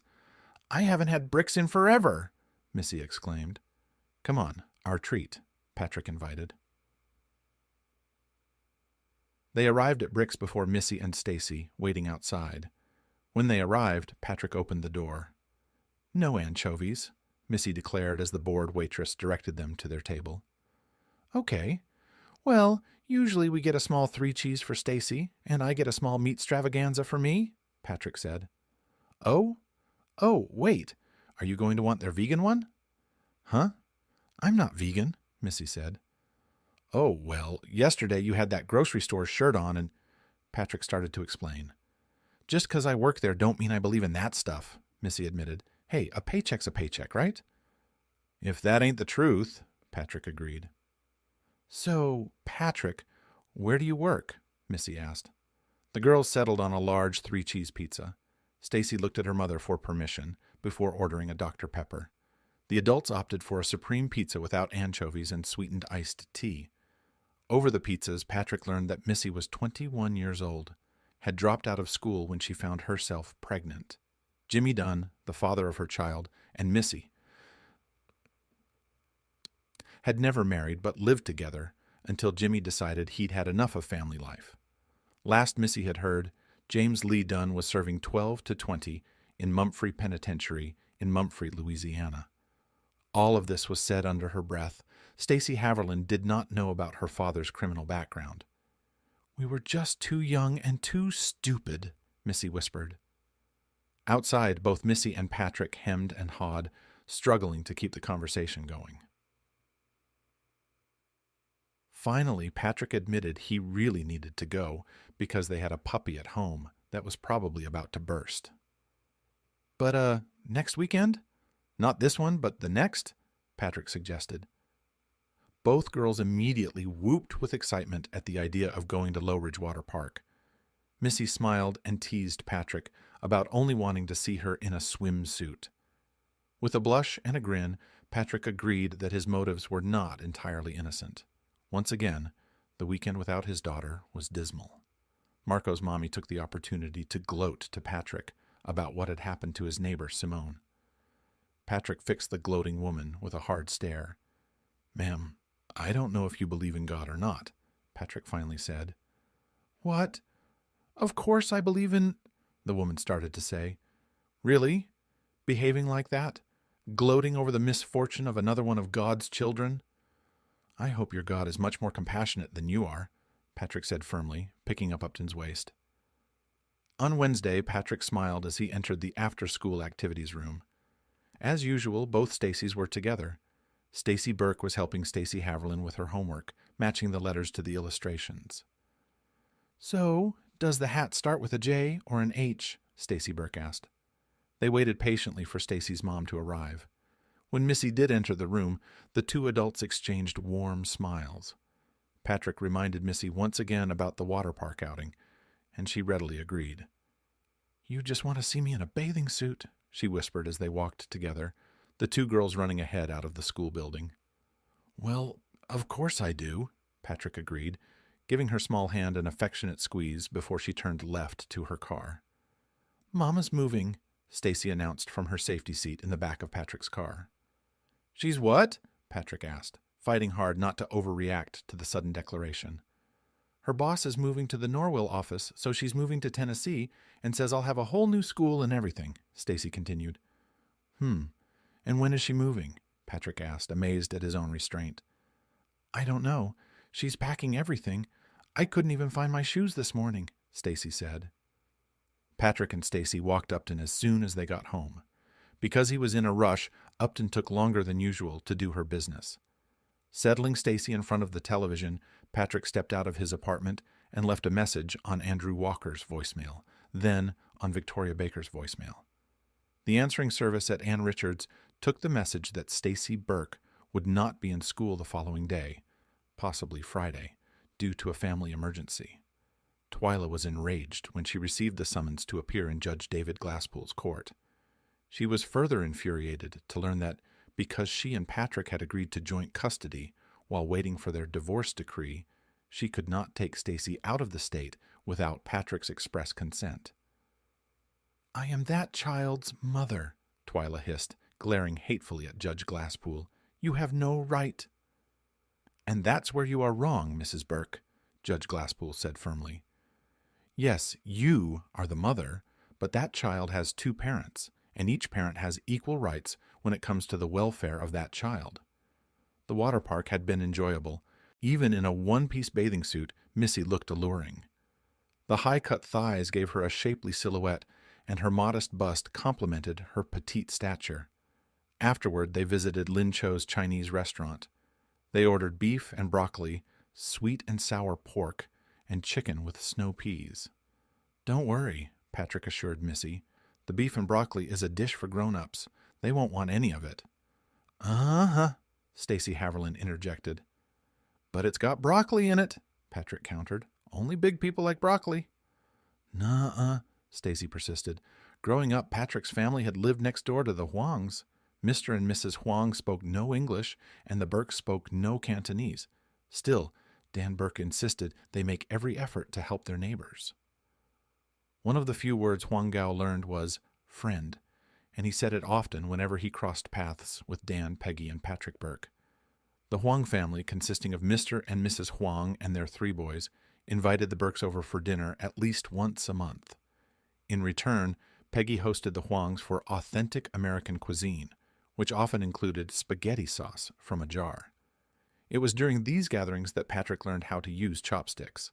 I haven't had Bricks in forever," Missy exclaimed. "Come on, our treat," Patrick invited. They arrived at Bricks before Missy and Stacy, waiting outside. When they arrived, Patrick opened the door. "No anchovies," Missy declared as the bored waitress directed them to their table. "Okay. Well, usually we get a small 3-cheese for Stacy, and I get a small meat stravaganza for me," Patrick said. Oh, wait. Are you going to want their vegan one?" "Huh? I'm not vegan," Missy said. "Oh, well, yesterday you had that grocery store shirt on and—" Patrick started to explain. "Just 'cause I work there don't mean I believe in that stuff," Missy admitted. "Hey, a paycheck's a paycheck, right?" "If that ain't the truth," Patrick agreed. "So, Patrick, where do you work?" Missy asked. The girls settled on a large 3-cheese pizza. Stacy looked at her mother for permission before ordering a Dr. Pepper. The adults opted for a supreme pizza without anchovies and sweetened iced tea. Over the pizzas, Patrick learned that Missy was 21 years old, had dropped out of school when she found herself pregnant. Jimmy Dunn, the father of her child, and Missy had never married but lived together until Jimmy decided he'd had enough of family life. Last Missy had heard, James Lee Dunn was serving 12 to 20 in Mumphrey Penitentiary in Mumphrey, Louisiana. All of this was said under her breath. Stacy Haverland did not know about her father's criminal background. "We were just too young and too stupid," Missy whispered. Outside, both Missy and Patrick hemmed and hawed, struggling to keep the conversation going. Finally, Patrick admitted he really needed to go because they had a puppy at home that was probably about to burst. "But, next weekend? Not this one, but the next?" Patrick suggested. Both girls immediately whooped with excitement at the idea of going to Low Ridge Water Park. Missy smiled and teased Patrick about only wanting to see her in a swimsuit. With a blush and a grin, Patrick agreed that his motives were not entirely innocent. Once again, the weekend without his daughter was dismal. Marco's mommy took the opportunity to gloat to Patrick about what had happened to his neighbor, Simone. Patrick fixed the gloating woman with a hard stare. "Ma'am, I don't know if you believe in God or not," Patrick finally said. "What? Of course I believe in—" the woman started to say. "Really? Behaving like that? Gloating over the misfortune of another one of God's children?" "I hope your God is much more compassionate than you are," Patrick said firmly, picking up Upton's waist. On Wednesday, Patrick smiled as he entered the after-school activities room. As usual, both Stacy's were together. Stacy Burke was helping Stacy Haverlin with her homework, matching the letters to the illustrations. "So, does the hat start with a J or an H?" Stacy Burke asked. They waited patiently for Stacy's mom to arrive. When Missy did enter the room, the two adults exchanged warm smiles. Patrick reminded Missy once again about the water park outing, and she readily agreed. "You just want to see me in a bathing suit," she whispered as they walked together, the two girls running ahead out of the school building. "Well, of course I do," Patrick agreed, giving her small hand an affectionate squeeze before she turned left to her car. "Mama's moving," Stacy announced from her safety seat in the back of Patrick's car. "She's what?" Patrick asked, fighting hard not to overreact to the sudden declaration. "Her boss is moving to the Norwell office, so she's moving to Tennessee and says I'll have a whole new school and everything," Stacy continued. And when is she moving?" Patrick asked, amazed at his own restraint. "I don't know. She's packing everything. I couldn't even find my shoes this morning," Stacy said. Patrick and Stacy walked Upton as soon as they got home. Because he was in a rush, Upton took longer than usual to do her business. Settling Stacy in front of the television, Patrick stepped out of his apartment and left a message on Andrew Walker's voicemail, then on Victoria Baker's voicemail. The answering service at Ann Richards took the message that Stacy Burke would not be in school the following day, possibly Friday, due to a family emergency. Twyla was enraged when she received the summons to appear in Judge David Glasspool's court. She was further infuriated to learn that because she and Patrick had agreed to joint custody while waiting for their divorce decree, she could not take Stacy out of the state without Patrick's express consent. "I am that child's mother," Twyla hissed, glaring hatefully at Judge Glasspool. "You have no right." "And that's where you are wrong, Mrs. Burke," Judge Glasspool said firmly. "Yes, you are the mother, but that child has two parents, and each parent has equal rights when it comes to the welfare of that child." The water park had been enjoyable. Even in a one-piece bathing suit, Missy looked alluring. The high-cut thighs gave her a shapely silhouette, and her modest bust complemented her petite stature. Afterward, they visited Lin Cho's Chinese restaurant. They ordered beef and broccoli, sweet and sour pork, and chicken with snow peas. "Don't worry," Patrick assured Missy. "The beef and broccoli is a dish for grown-ups. They won't want any of it." "Uh-huh," Stacy Haverlin interjected. "But it's got broccoli in it," Patrick countered. "Only big people like broccoli." "Nuh-uh," Stacy persisted. Growing up, Patrick's family had lived next door to the Huangs. Mr. and Mrs. Huang spoke no English, and the Burkes spoke no Cantonese. Still, Dan Burke insisted they make every effort to help their neighbors. One of the few words Huang Gao learned was friend, and he said it often whenever he crossed paths with Dan, Peggy, and Patrick Burke. The Huang family, consisting of Mr. and Mrs. Huang and their 3 boys, invited the Burkes over for dinner at least once a month. In return, Peggy hosted the Huangs for authentic American cuisine, which often included spaghetti sauce from a jar. It was during these gatherings that Patrick learned how to use chopsticks.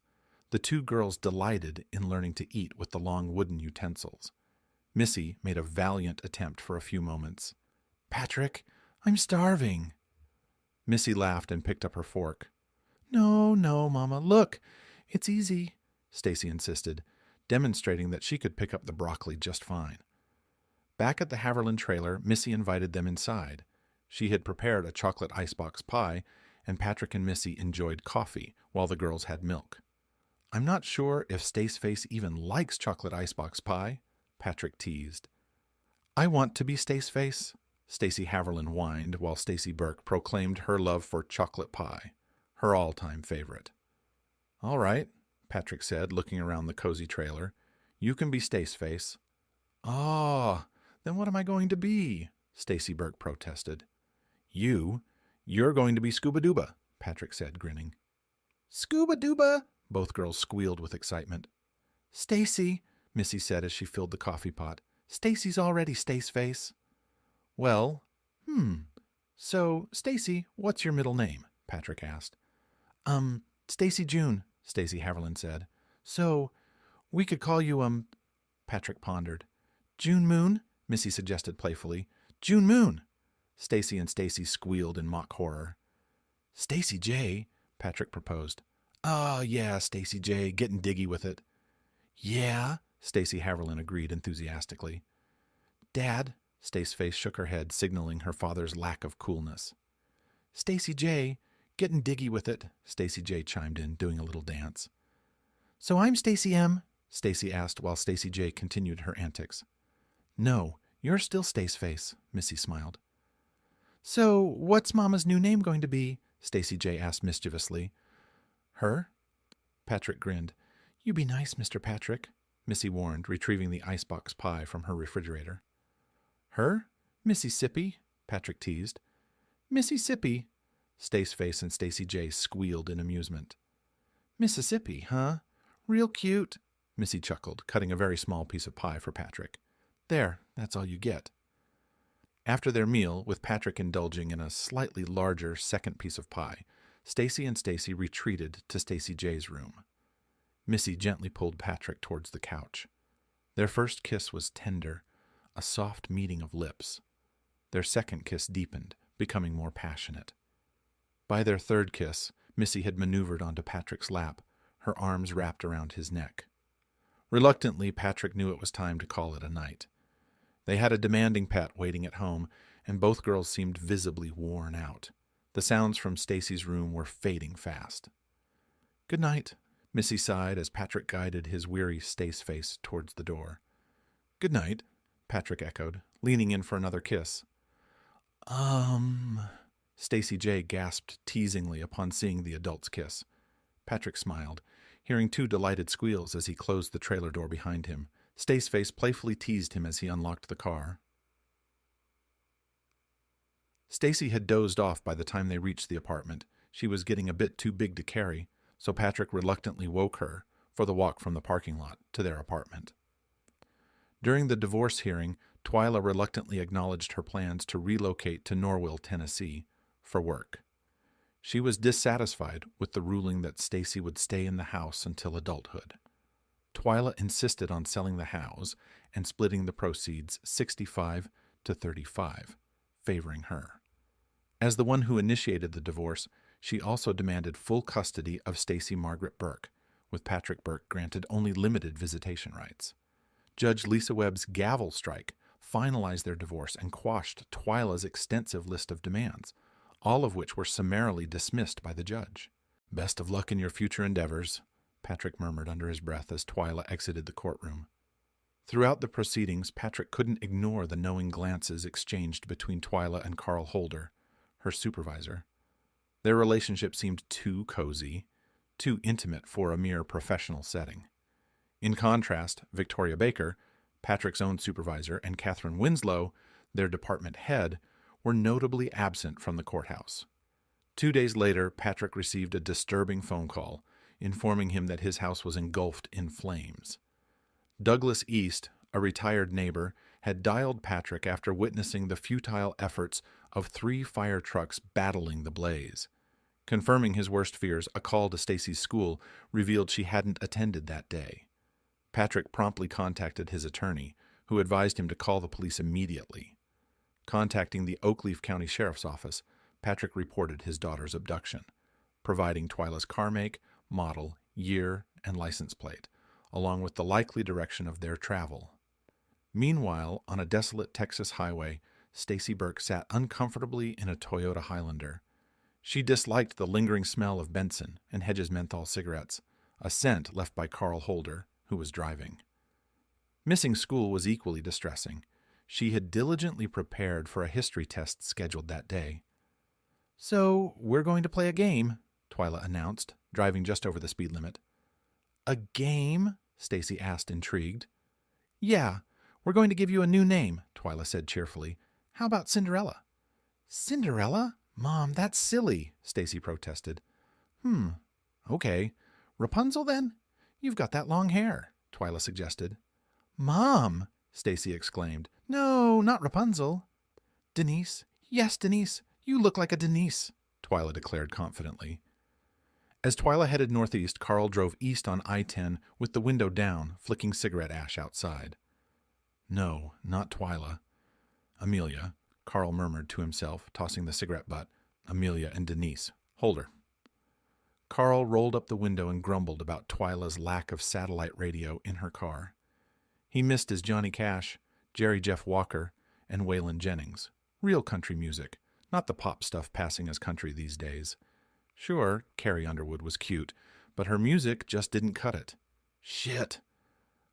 The 2 girls delighted in learning to eat with the long wooden utensils. Missy made a valiant attempt for a few moments. "Patrick, I'm starving." Missy laughed and picked up her fork. No, Mama, look, it's easy," Stacy insisted, demonstrating that she could pick up the broccoli just fine. Back at the Haverlin trailer, Missy invited them inside. She had prepared a chocolate icebox pie, and Patrick and Missy enjoyed coffee while the girls had milk. "I'm not sure if Staceface even likes chocolate icebox pie," Patrick teased. "I want to be Staceface," Stacy Haverlin whined while Stacy Burke proclaimed her love for chocolate pie, her all-time favorite. "All right," Patrick said, looking around the cozy trailer. "You can be Staceface." "Ah, then what am I going to be?" Stacy Burke protested. You're going to be Scuba Dooba," Patrick said, grinning. "Scuba Dooba!" both girls squealed with excitement. "Stacy," Missy said as she filled the coffee pot. "Stacy's already Staceface." "Well, So, Stacy, what's your middle name?" Patrick asked. Stacy June," Stacy Haverland said. So, we could call you, Patrick pondered. June Moon, Missy suggested playfully. June Moon. Stacy and Stacy squealed in mock horror. Stacy J, Patrick proposed. Oh, yeah, Stacy J, getting diggy with it. Yeah, Stacy Haverland agreed enthusiastically. Dad, Stace's face shook her head, signaling her father's lack of coolness. Stacy J, getting diggy with it, Stacy J chimed in, doing a little dance. So I'm Stacy M, Stacy asked while Stacy J continued her antics. No, you're still Staceface, Missy smiled. So what's Mama's new name going to be? Stacy J asked mischievously. Her? Patrick grinned. You be nice, Mr. Patrick, Missy warned, retrieving the icebox pie from her refrigerator. Her? Mississippi, Patrick teased. Mississippi, Staceface and Stacy J squealed in amusement. Mississippi, huh? Real cute, Missy chuckled, cutting a very small piece of pie for Patrick. There, that's all you get. After their meal, with Patrick indulging in a slightly larger second piece of pie, Stacy and Stacy retreated to Stacy J's room. Missy gently pulled Patrick towards the couch. Their first kiss was tender, a soft meeting of lips. Their second kiss deepened, becoming more passionate. By their third kiss, Missy had maneuvered onto Patrick's lap, her arms wrapped around his neck. Reluctantly, Patrick knew it was time to call it a night. They had a demanding pet waiting at home, and both girls seemed visibly worn out. The sounds from Stacy's room were fading fast. Good night, Missy sighed as Patrick guided his weary Staceface towards the door. Good night, Patrick echoed, leaning in for another kiss. Stacy J gasped teasingly upon seeing the adult's kiss. Patrick smiled, hearing two delighted squeals as he closed the trailer door behind him. Staceface playfully teased him as he unlocked the car. Stacy had dozed off by the time they reached the apartment. She was getting a bit too big to carry, so Patrick reluctantly woke her for the walk from the parking lot to their apartment. During the divorce hearing, Twyla reluctantly acknowledged her plans to relocate to Norwell, Tennessee, for work. She was dissatisfied with the ruling that Stacy would stay in the house until adulthood. Twyla insisted on selling the house and splitting the proceeds 65 to 35, favoring her. As the one who initiated the divorce, she also demanded full custody of Stacy Margaret Burke, with Patrick Burke granted only limited visitation rights. Judge Lisa Webb's gavel strike finalized their divorce and quashed Twyla's extensive list of demands, all of which were summarily dismissed by the judge. Best of luck in your future endeavors, Patrick murmured under his breath as Twyla exited the courtroom. Throughout the proceedings, Patrick couldn't ignore the knowing glances exchanged between Twyla and Carl Holder, her supervisor. Their relationship seemed too cozy, too intimate for a mere professional setting. In contrast, Victoria Baker, Patrick's own supervisor, and Catherine Winslow, their department head, were notably absent from the courthouse. 2 days later, Patrick received a disturbing phone call, informing him that his house was engulfed in flames. Douglas East, a retired neighbor, had dialed Patrick after witnessing the futile efforts of 3 fire trucks battling the blaze. Confirming his worst fears, a call to Stacy's school revealed she hadn't attended that day. Patrick promptly contacted his attorney, who advised him to call the police immediately. Contacting the Oakleaf County Sheriff's Office, Patrick reported his daughter's abduction, providing Twyla's car make, model, year, and license plate, along with the likely direction of their travel. Meanwhile, on a desolate Texas highway, Stacy Burke sat uncomfortably in a Toyota Highlander. She disliked the lingering smell of Benson and Hedges menthol cigarettes, a scent left by Carl Holder, who was driving. Missing school was equally distressing. She had diligently prepared for a history test scheduled that day. So, we're going to play a game, Twyla announced, driving just over the speed limit. A game? Stacy asked, intrigued. Yeah, we're going to give you a new name, Twyla said cheerfully. How about Cinderella? Cinderella? Mom, that's silly, Stacy protested. Okay. Rapunzel, then? You've got that long hair, Twyla suggested. Mom, Stacy exclaimed. No, not Rapunzel. Denise. Yes, Denise. You look like a Denise, Twyla declared confidently. As Twyla headed northeast, Carl drove east on I-10 with the window down, flicking cigarette ash outside. No, not Twyla. Amelia, Carl murmured to himself, tossing the cigarette butt. Amelia and Denise. Hold her. Carl rolled up the window and grumbled about Twyla's lack of satellite radio in her car. He missed his Johnny Cash, Jerry Jeff Walker, and Waylon Jennings. Real country music, not the pop stuff passing as country these days. Sure, Carrie Underwood was cute, but her music just didn't cut it. Shit!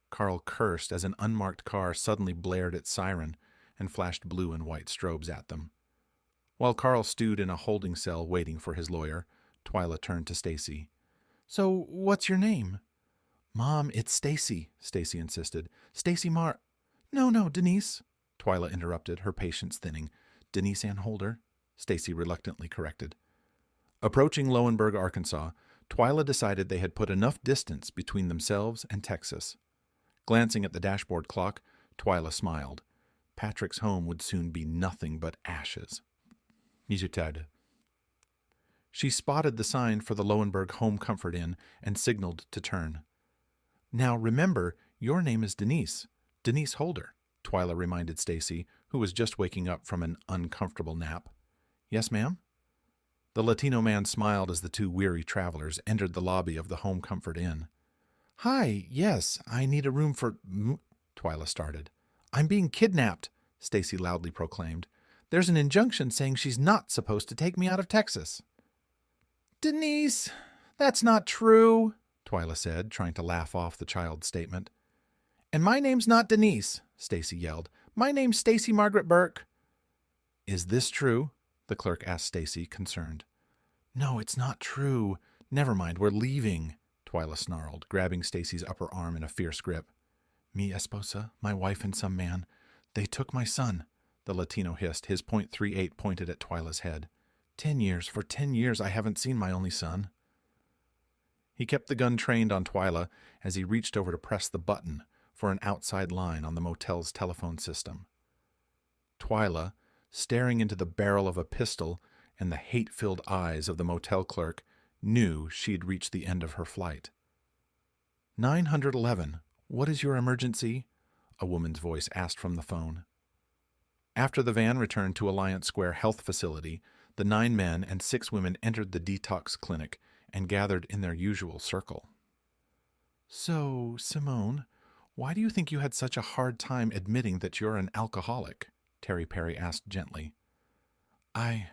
Carl cursed as an unmarked car suddenly blared its siren and flashed blue and white strobes at them. While Carl stewed in a holding cell waiting for his lawyer, Twyla turned to Stacy. "So, what's your name?" "Mom, it's Stacy," Stacy insisted. "Stacy Mar—" No, Denise," Twyla interrupted, her patience thinning. "Denise Ann Holder," Stacy reluctantly corrected. Approaching Lowenberg, Arkansas, Twyla decided they had put enough distance between themselves and Texas. Glancing at the dashboard clock, Twyla smiled. Patrick's home would soon be nothing but ashes. Misutad. She spotted the sign for the Lowenberg Home Comfort Inn and signaled to turn. "Now remember, your name is Denise. Denise Holder," Twyla reminded Stacy, who was just waking up from an uncomfortable nap. "Yes, ma'am?" The Latino man smiled as the two weary travelers entered the lobby of the Home Comfort Inn. "Hi, yes, I need a room for—" Twyla started. "I'm being kidnapped," Stacy loudly proclaimed. "There's an injunction saying she's not supposed to take me out of Texas." "Denise, that's not true," Twyla said, trying to laugh off the child's statement. "And my name's not Denise," Stacy yelled. "My name's Stacy Margaret Burke." "Is this true?" the clerk asked Stacy, concerned. "No, it's not true. Never mind, we're leaving," Twyla snarled, grabbing Stacy's upper arm in a fierce grip. "Mi esposa, my wife and some man. They took my son," the Latino hissed, his .38 pointed at Twyla's head. 10 years, for 10 years I haven't seen my only son." He kept the gun trained on Twyla as he reached over to press the button for an outside line on the motel's telephone system. Twyla, staring into the barrel of a pistol and the hate-filled eyes of the motel clerk, knew she'd reached the end of her flight. 911, what is your emergency?" a woman's voice asked from the phone. After the van returned to Alliance Square Health Facility, the 9 men and 6 women entered the detox clinic and gathered in their usual circle. "So, Simone, why do you think you had such a hard time admitting that you're an alcoholic?" Terry Perry asked gently. I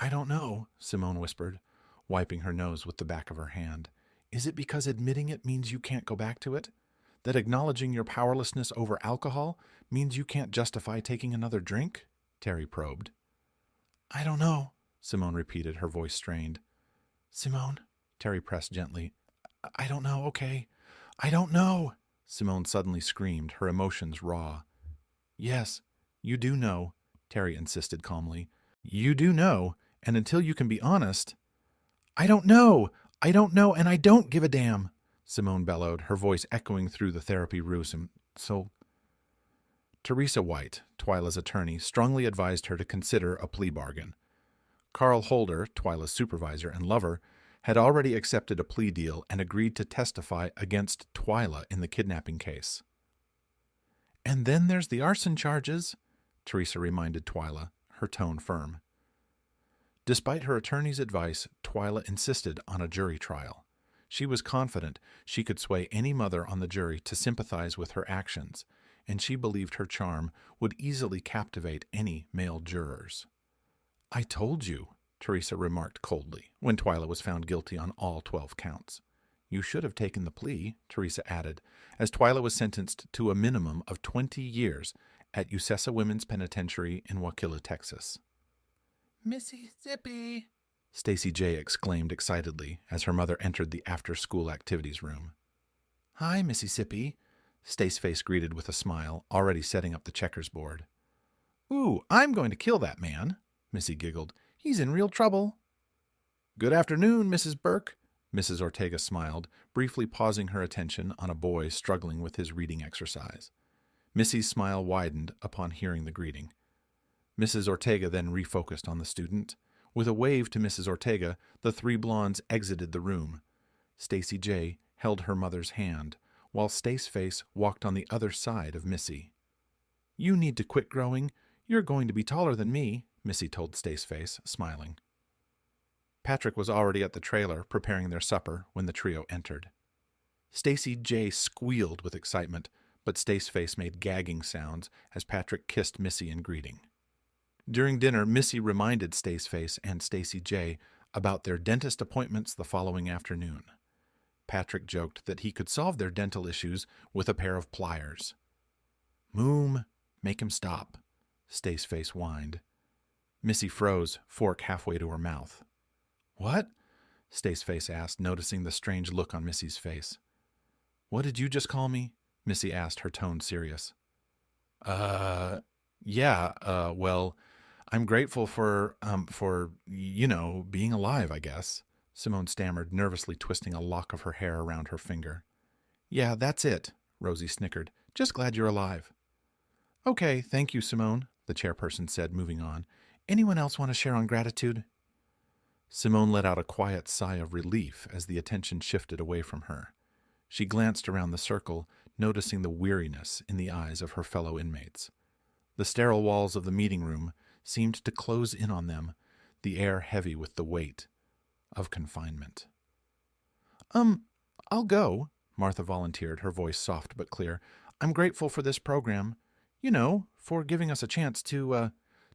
don't know," Simone whispered, wiping her nose with the back of her hand. "Is it because admitting it means you can't go back to it? That acknowledging your powerlessness over alcohol means you can't justify taking another drink?" Terry probed. "I don't know," Simone repeated, her voice strained. "Simone," Terry pressed gently. "I don't know, okay? I don't know," Simone suddenly screamed, her emotions raw. "Yes, you do know," Terry insisted calmly. "You do know, and until you can be honest—" I don't know, and I don't give a damn," Simone bellowed, her voice echoing through the therapy room. Teresa White, Twyla's attorney, strongly advised her to consider a plea bargain. Carl Holder, Twyla's supervisor and lover, had already accepted a plea deal and agreed to testify against Twyla in the kidnapping case. "And then there's the arson charges," Teresa reminded Twyla, her tone firm. Despite her attorney's advice, Twyla insisted on a jury trial. She was confident she could sway any mother on the jury to sympathize with her actions, and she believed her charm would easily captivate any male jurors. "I told you," Teresa remarked coldly, when Twyla was found guilty on all 12 counts. "You should have taken the plea," Teresa added, as Twyla was sentenced to a minimum of 20 years at Usesa Women's Penitentiary in Waukeala, Texas. "Mississippi!" Stacy J. exclaimed excitedly as her mother entered the after-school activities room. "Hi, Mississippi," Stace Face greeted with a smile, already setting up the checkers board. "Ooh, I'm going to kill that man," Missy giggled. "He's in real trouble." "Good afternoon, Mrs. Burke," Mrs. Ortega smiled, briefly pausing her attention on a boy struggling with his reading exercise. Missy's smile widened upon hearing the greeting. Mrs. Ortega then refocused on the student. With a wave to Mrs. Ortega, the three blondes exited the room. Stacy J. held her mother's hand, while Staceface walked on the other side of Missy. "You need to quit growing. You're going to be taller than me," Missy told Staceface, smiling. Patrick was already at the trailer, preparing their supper, when the trio entered. Stacy J. squealed with excitement, but Staceface made gagging sounds as Patrick kissed Missy in greeting. During dinner, Missy reminded Staceface and Stacy J. about their dentist appointments the following afternoon. Patrick joked that he could solve their dental issues with a pair of pliers. "Moom, make him stop," Staceface whined. Missy froze, fork halfway to her mouth. "What?" Staceface asked, noticing the strange look on Missy's face. "What did you just call me?" Missy asked, her tone serious. Well, I'm grateful for being alive, I guess," Simone stammered, nervously twisting a lock of her hair around her finger. "Yeah, that's it," Rosie snickered. "Just glad you're alive." "Okay, thank you, Simone," the chairperson said, moving on. "Anyone else want to share on gratitude?" Simone let out a quiet sigh of relief as the attention shifted away from her. She glanced around the circle, noticing the weariness in the eyes of her fellow inmates. The sterile walls of the meeting room seemed to close in on them, the air heavy with the weight of confinement. I'll go," Martha volunteered, her voice soft but clear. "I'm grateful for this program. For giving us a chance to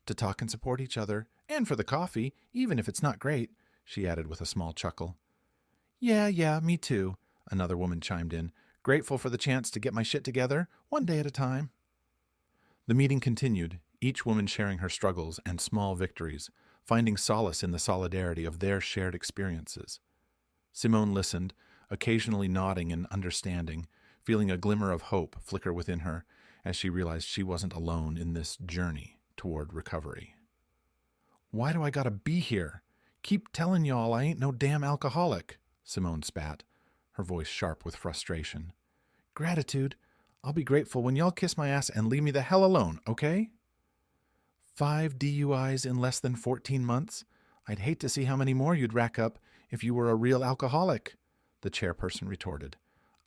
talk and support each other, and for the coffee, even if it's not great," she added with a small chuckle. Yeah, me too," another woman chimed in. "Grateful for the chance to get my shit together, one day at a time." The meeting continued, each woman sharing her struggles and small victories, finding solace in the solidarity of their shared experiences. Simone listened, occasionally nodding in understanding, feeling a glimmer of hope flicker within her as she realized she wasn't alone in this journey toward recovery. "Why do I gotta be here? Keep telling y'all I ain't no damn alcoholic," Simone spat, her voice sharp with frustration. "Gratitude. I'll be grateful when y'all kiss my ass and leave me the hell alone, okay? 5 DUIs in less than 14 months? I'd hate to see how many more you'd rack up if you were a real alcoholic," the chairperson retorted,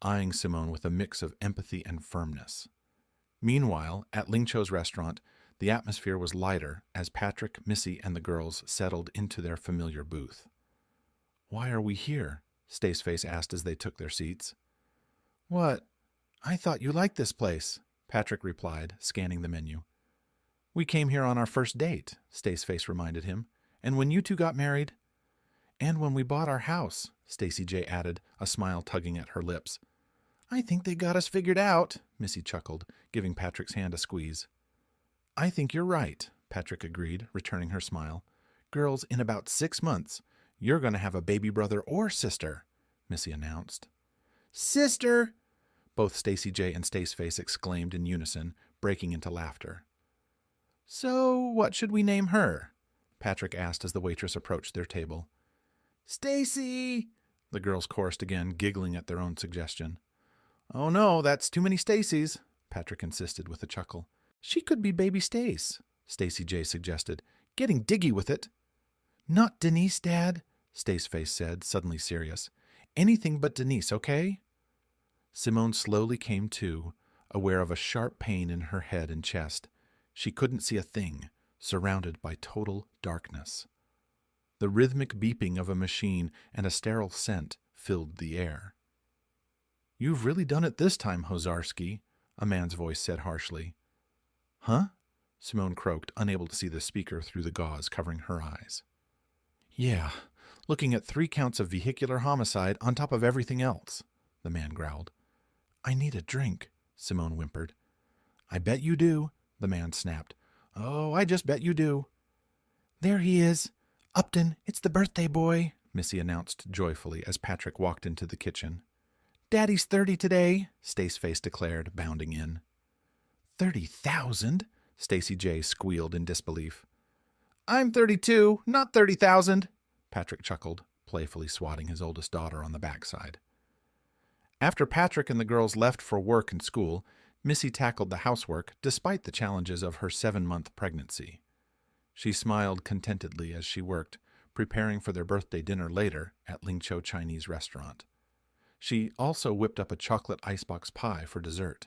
eyeing Simone with a mix of empathy and firmness. Meanwhile, at Ling Cho's restaurant, the atmosphere was lighter as Patrick, Missy, and the girls settled into their familiar booth. "Why are we here?" Staceface asked as they took their seats. "What? I thought you liked this place," Patrick replied, scanning the menu. "We came here on our first date," Staceface reminded him. "And when you two got married." "And when we bought our house," Stacy J. added, a smile tugging at her lips. "I think they got us figured out," Missy chuckled, giving Patrick's hand a squeeze. "I think you're right," Patrick agreed, returning her smile. "Girls, in about 6 months, you're going to have a baby brother or sister," Missy announced. "Sister!" both Stacy J. and Staceface exclaimed in unison, breaking into laughter. "So what should we name her?" Patrick asked as the waitress approached their table. "Stacy!" the girls chorused again, giggling at their own suggestion. "Oh no, that's too many Stacys," Patrick insisted with a chuckle. "She could be baby Stace," Stacy J. suggested, getting diggy with it. "Not Denise, Dad," Staceface said, suddenly serious. "Anything but Denise, okay?" Simone slowly came to, aware of a sharp pain in her head and chest. She couldn't see a thing, surrounded by total darkness. The rhythmic beeping of a machine and a sterile scent filled the air. "You've really done it this time, Hozarski," a man's voice said harshly. "Huh?" Simone croaked, unable to see the speaker through the gauze covering her eyes. "Yeah, looking at 3 counts of vehicular homicide on top of everything else," the man growled. "I need a drink," Simone whimpered. "I bet you do," the man snapped. "Oh, I just bet you do." "There he is. Upton, it's the birthday boy," Missy announced joyfully as Patrick walked into the kitchen. "Daddy's 30 today," Staceface declared, bounding in. 30,000? Stacy J. squealed in disbelief. "I'm 32, not 30,000, Patrick chuckled, playfully swatting his oldest daughter on the backside. After Patrick and the girls left for work and school, Missy tackled the housework despite the challenges of her 7-month pregnancy. She smiled contentedly as she worked, preparing for their birthday dinner later at Lingqiu Chinese restaurant. She also whipped up a chocolate icebox pie for dessert.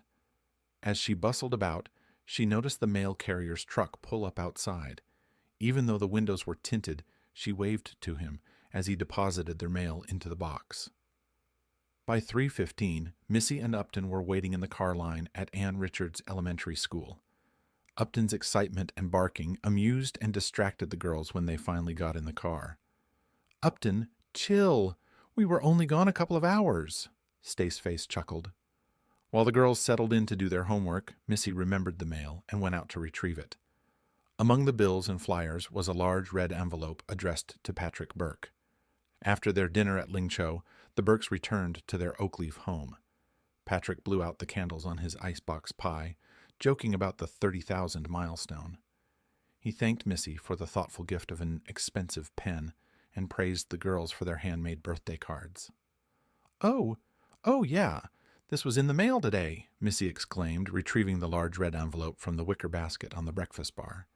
As she bustled about, she noticed the mail carrier's truck pull up outside. Even though the windows were tinted, she waved to him as he deposited their mail into the box. By 3:15, Missy and Upton were waiting in the car line at Ann Richards Elementary School. Upton's excitement and barking amused and distracted the girls when they finally got in the car. "Upton, chill! We were only gone a couple of hours," Staceface chuckled. While the girls settled in to do their homework, Missy remembered the mail and went out to retrieve it. Among the bills and flyers was a large red envelope addressed to Patrick Burke. After their dinner at Lingqiu, the Burkes returned to their Oakleaf home. Patrick blew out the candles on his icebox pie, joking about the 30,000 milestone. He thanked Missy for the thoughtful gift of an expensive pen and praised the girls for their handmade birthday cards. Oh, yeah, this was in the mail today," Missy exclaimed, retrieving the large red envelope from the wicker basket on the breakfast bar.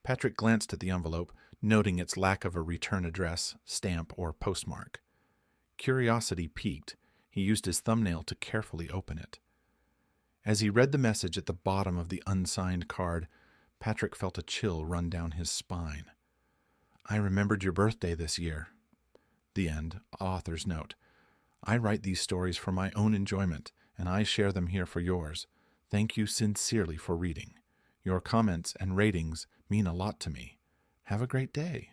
Patrick glanced at the envelope, noting its lack of a return address, stamp, or postmark. Curiosity piqued, he used his thumbnail to carefully open it. As he read the message at the bottom of the unsigned card, Patrick felt a chill run down his spine. "I remembered your birthday this year." The end. Author's note. "I write these stories for my own enjoyment, and I share them here for yours. Thank you sincerely for reading. Your comments and ratings mean a lot to me. Have a great day."